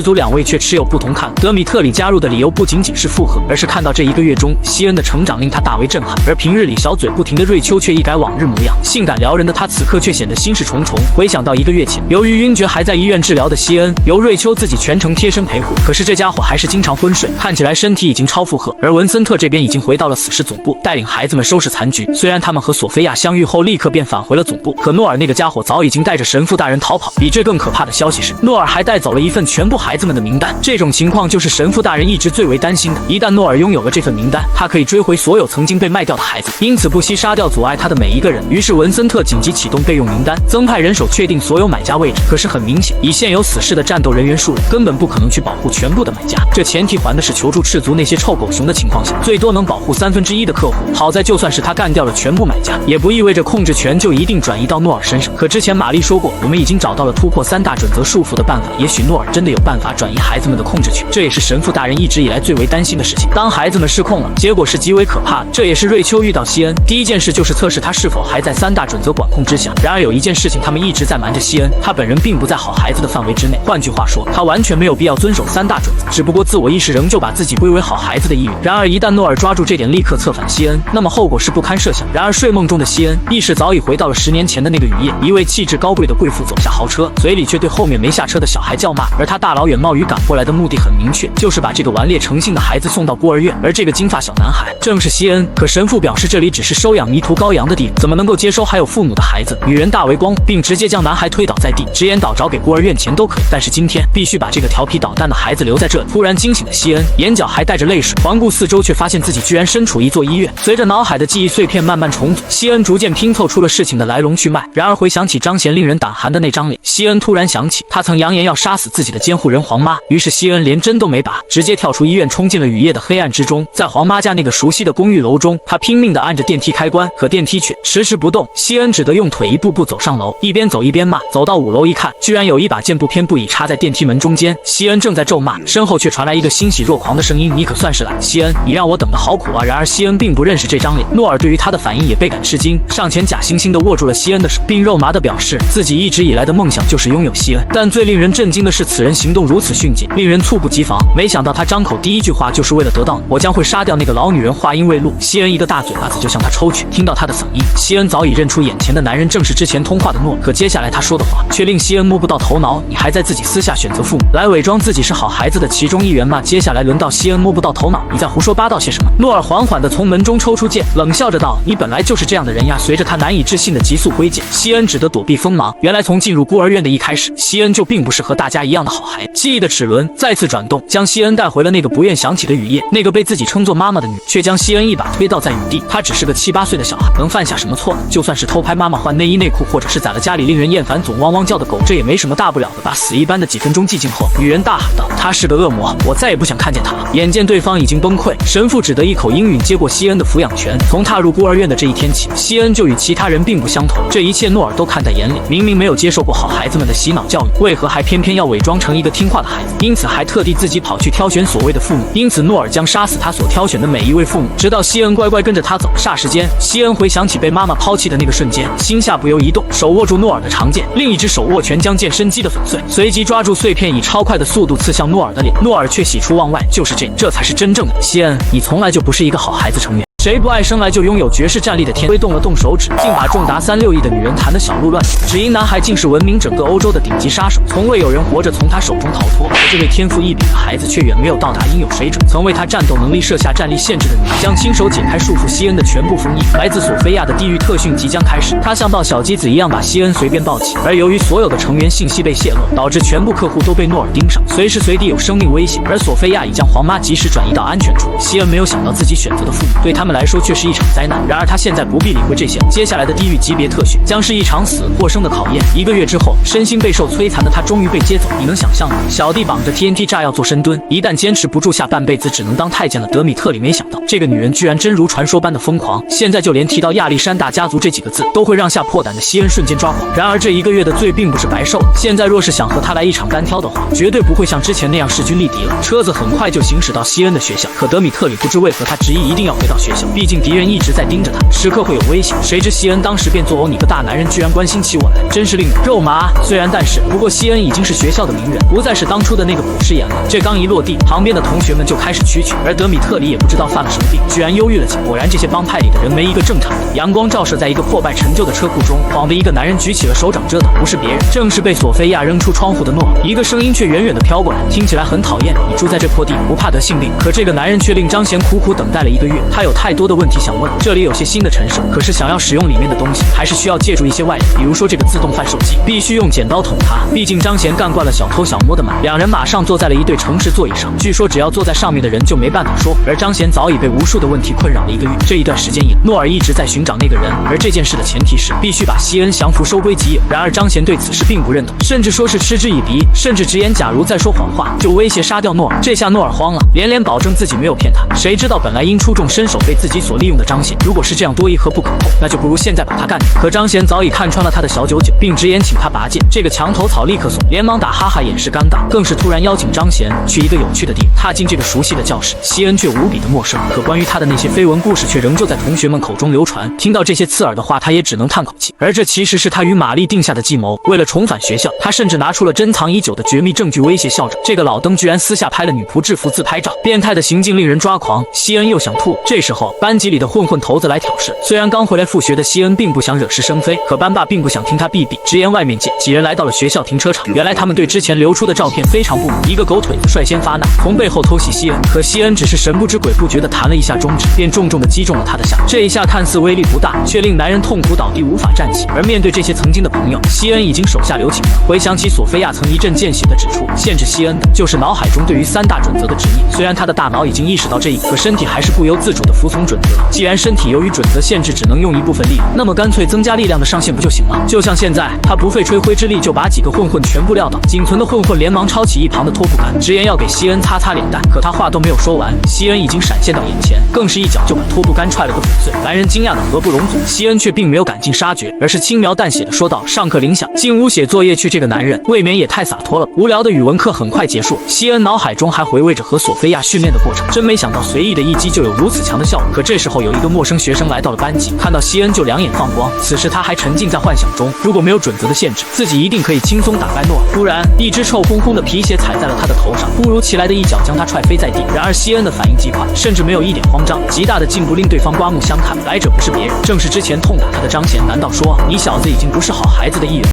族兩位卻持有不同看法。德米特里加入的理由不僅僅是附和，而是看到這1個月中西恩的成長令他大為震撼。而平日裡小嘴不停的瑞秋卻一改往日模樣，性感撩人的他此刻卻顯得心事重重。回想到1個月前，由於暈厥還在醫院治療的西恩，由瑞秋自己全程貼身陪護，可是這家伙還是經常昏睡，看起來身體已經超負荷。而文森特這邊已經回到了死士總部，帶領孩子們收拾殘局。雖然他們和索菲亞相遇後立刻便返回了總部，可諾爾那個家伙早已經帶着神父大人逃跑。比這更可怕的消息是，諾爾還帶走了一份全部孩子們的名單。這種情況就是神父大人一直最為擔心的。一旦諾爾擁有了這份名單，他可以追回所有曾經被賣掉的孩子，因此不惜殺掉阻礙他的每一個人。於是文森特緊急啟動備用名單，增派人手確定所有買家位置。可是很明顯，以現有死士的戰鬥人員數量，根本不可能去保護全部的买家。這前提還的是求助赤足那些臭狗熊的情況下，最多能保護1/3的客戶。好在就算是他幹掉了全部买家，也不意味着控制權就一定轉移到諾爾身上。可之前瑪麗說過，我們已經找到了突破3大準則束縛的辦法。也許諾爾真的有辦法轉移孩子們的控制權，這也是神父大人一直以來最為擔心的事情。當孩子們失控了，結果是極為可怕的。這也是瑞秋遇到西恩第一件事，就是測試他是否還在3大準則管控之下。然而有一件事情他們一直在瞞着西恩，他本人並不在好孩子的範圍之內。換句話說，他完全沒有必要遵守3大準則，只不過自我意識仍舊把自己歸為好孩子的一員。然而一旦諾爾抓住這點，立刻策反西恩，那麼後果是不堪設想。然而睡夢中的西恩意識早已回到了10年前的那個雨夜，一位氣質高貴的貴婦走下豪車，嘴裡卻對後面沒下車的小孩叫罵。而他大老遠冒雨趕過來的目的很明確，就是把這個頑劣成性的孩子送到孤兒院。而這個金髮小男孩正是西恩。可神父表示，這裡只是收養迷途羔羊的地方，怎麼能夠接收還有父母的孩子？女人大為光火，並直接將男孩推倒在地，直言道找給孤兒院錢都可以，但是今天必須把這個調皮搗蛋的孩子留在這裡。突然驚醒的西恩眼角還帶着淚水，環顧四周，卻發現自己居然身處一座醫院。隨着腦海的記憶碎片慢慢重組，西恩逐漸拼湊出了事情的來龍去脈。然而回想起張賢令人膽寒的那張臉，西恩突然想起他曾揚言要殺死自己的監護人黃媽。於是西恩連針都沒拔，直接跳出醫院，衝進了雨夜的黑暗之中。在黃媽家那個熟悉的公寓樓中，他拼命地按着電梯開關，可電梯卻遲遲不動。西恩只得用腿一步步走上樓，一邊走一邊罵。走到5樓一看，居然有一把劍不偏不倚插在電梯门中間。西恩正在咒罵，身後卻傳來一個欣喜若狂的聲音：“你可算是來，西恩，你讓我等得好苦啊！”然而西恩並不認識這張臉，諾爾對於他的反應也倍感吃驚，上前假惺惺地握住了西恩的手，並肉麻地表示自己一直以來的夢想就是擁有西恩。但最令人震驚的是，此人行動如此迅捷，令人猝不及防。沒想到他張口第一句話就是為了得到你，我將會殺掉那個老女人。話音未落，西恩一個大嘴巴子就向他抽去。聽到他的嗓音，西恩早已認出眼前的男人正是之前通話的諾爾。可接下來他說的話卻令西恩摸不到頭腦。你還在自己私下選擇父母，來偽裝自己是好孩子的其中一員嗎？接下來輪到西恩摸不到頭腦，你在胡說八道些什麼？諾爾緩緩地從門中抽出劍，冷笑着道：“你本來就是這樣的人呀！”隨着他難以置信的急速揮劍，西恩只得躲避鋒芒。原來從進入孤兒院的一開始，西恩就並不是和大家一樣的好孩子。記憶的齒輪再次轉動，將西恩帶回了那個不願想起的雨夜。那個被自己稱作媽媽的女人，卻將西恩一把推倒在雨地。他只是個7、8歲的小孩，能犯下什麼錯呢？就算是偷拍媽媽換內衣內褲，或者是宰了家裡令人厭煩總汪汪叫的狗，這也沒什麼大不了的。把死一般的幾分鐘寂靜後，女人大喊道：“他是個惡魔，我再也不想看見他了。”眼見對方已經崩潰，神父只得一口應允接過西恩的抚養權。從踏入孤兒院的這一天起，西恩就與其他人並不相同。這一切諾爾都看在眼裡，明明沒有接受過好孩子們的洗腦教育，為何還偏偏要偽裝成一個聽話的孩子？因此還特地自己跑去挑選所謂的父母。因此諾爾將殺死他所挑選的每一位父母，直到西恩乖乖跟着他走。霎时間，西恩回想起被媽媽拋棄的那個瞬間，心下不由一動，手握住諾爾的長劍，另一只手握拳將劍身击得粉碎，隨即抓住碎片以超快的速度刺向諾爾的臉。諾爾卻喜出望外，就是這才是真正的西恩，你從來就不是一個好孩子成员。誰不愛生來就擁有絕世戰力的天？揮動了動手指，竟把重達3.6億的女人彈得小鹿亂撞。只因男孩竟是聞名整個歐洲的頂級殺手，從未有人活着從他手中逃脫。而這位天賦異稟的孩子卻遠沒有到達應有水準。曾為他戰鬥能力設下戰力限制的女人，將親手解開束縛西恩的全部封印。來自索菲亞的地獄特訓即將開始，他像抱小雞子一樣把西恩隨便抱起。而由於所有的成員信息被洩露，導致全部客戶都被諾爾盯上，隨時隨地有生命危險。而索菲亞已將黃媽及時轉移到安全處。西恩沒有想到自己選擇的父母對他們來說卻是一場災難。然而他現在不必理會這些，接下來的地獄級別特訓將是一場死或生的考驗。1個月之後，身心備受摧殘的他終於被接走。你能想象嗎？小弟綁着 TNT 炸藥做深蹲，一旦堅持不住，下半輩子只能當太監了。德米特里沒想到這個女人居然真如傳說般的瘋狂，現在就連提到亞歷山大家族這幾個字都會讓下破膽的西恩瞬間抓狂。然而這1個月的罪並不是白受的，現在若是想和他來一場單挑的話，絕對不會像之前那樣勢均力敵了。車子很快就行駛到西恩的學校，可德米特里不知為何他執意一定要回到學校，畢竟敌人一直在盯着他，时刻會有危險。誰知西恩當时便作嘔，你個大男人居然關心起我來，真是令人肉麻。雖然但是，不過西恩已經是學校的名人，不再是當初的那個朴實眼了。這剛一落地，旁邊的同學們就開始蛐蛐，而德米特里也不知道犯了什麼病，居然憂鬱了起來。果然這些幫派裡的人沒一個正常的。陽光照射在一個破敗陳舊的車庫中，晃的一個男人舉起了手掌，遮的不是別人，正是被索菲亞扔出窗戶的諾爾。一個聲音卻遠遠的飄過來，聽起來很討厭，你住在這破地不怕得性病？可這個男人卻令張賢苦苦等待了1個月，他有太多的問題想問。這裡有些新的陳設，可是想要使用裡面的東西，還是需要借助一些外力，比如說這個自動販售機，必須用剪刀捅它。畢竟張賢幹慣了小偷小摸的嘛。兩人馬上坐在了一對誠實座椅上，據說只要坐在上面的人就沒辦法說。而張賢早已被無數的問題困擾了1個月，這一段時間以來，諾爾一直在尋找那個人，而這件事的前提是必須把西恩降服收歸己有。然而張賢對此事並不認同，甚至說是嗤之以鼻，甚至直言假如再說謊話就威脅殺掉諾爾。這下諾爾慌了，連連保證自己沒有騙他。誰知道本來因出眾身手被自己所利用的張賢，如果是這樣多疑和不可控，那就不如现在把他幹掉。可張賢早已看穿了他的小九九，並直言請他拔剑。這個牆頭草立刻怂，連忙打哈哈掩飾尷尬，更是突然邀請張賢去一個有趣的地方。踏進這個熟悉的教室，西恩卻無比的陌生，可關於他的那些緋聞故事卻仍舊在同學們口中流傳。聽到這些刺耳的話，他也只能嘆口氣。而這其實是他與瑪麗定下的計謀。為了重返學校，他甚至拿出了珍藏已久的絕密證據威脅校長。這個老登居然私下拍了女僕制服自拍照，變態的行徑令人抓狂。西恩又想吐。這時候班級裡的混混頭子來挑事。雖然剛回來復學的西恩並不想惹是生非，可班霸並不想聽他避避，直言外面見。幾人來到了學校停車场，原來他們對之前流出的照片非常不滿。一個狗腿子率先發难，從背後偷襲西恩，可西恩只是神不知鬼不覺地彈了一下中指，便重重地擊中了他的下巴。這一下看似威力不大，卻令男人痛苦倒地無法站起。而面對這些曾經的朋友，西恩已經手下留情了。回想起索菲亞曾一針見血地指出，限制西恩的就是腦海中對於3大準則的執念。雖然他的大腦已經意識到這一點，可身體還是不由自主地服從準則。既然身體由於準則限制只能用一部分力量，那麼乾脆增加力量的上限不就行了？就像現在，他不費吹灰之力就把幾個混混全部撂倒，仅存的混混连忙抄起一旁的拖布杆，直言要給西恩擦擦脸蛋。可他話都没有說完，西恩已經閃現到眼前，更是一腳就把拖布杆踹了個粉碎。男人驚訝的合不攏嘴，西恩卻並沒有趕盡殺絕，而是輕描淡寫的說道：“上課鈴響，進屋寫作業去。”這個男人未免也太灑脫了。無聊的語文課很快結束，西恩腦海中還回味着和索菲亞訓練的過程，真沒想到隨意的一擊就有如此強的效果。可這時候有一個陌生學生來到了班級，看到西恩就兩眼放光。此時他還沉浸在幻想中，如果沒有準則的限制，自己一定可以輕鬆打敗諾爾。突然，一隻臭烘烘的皮鞋踩在了他的頭上，突如其來的一腳將他踹飛在地。然而西恩的反應極快，甚至沒有一點慌張，極大的進步令对方刮目相看。來者不是別人，正是之前痛打他的張賢。難道說你小子已經不是好孩子的一員？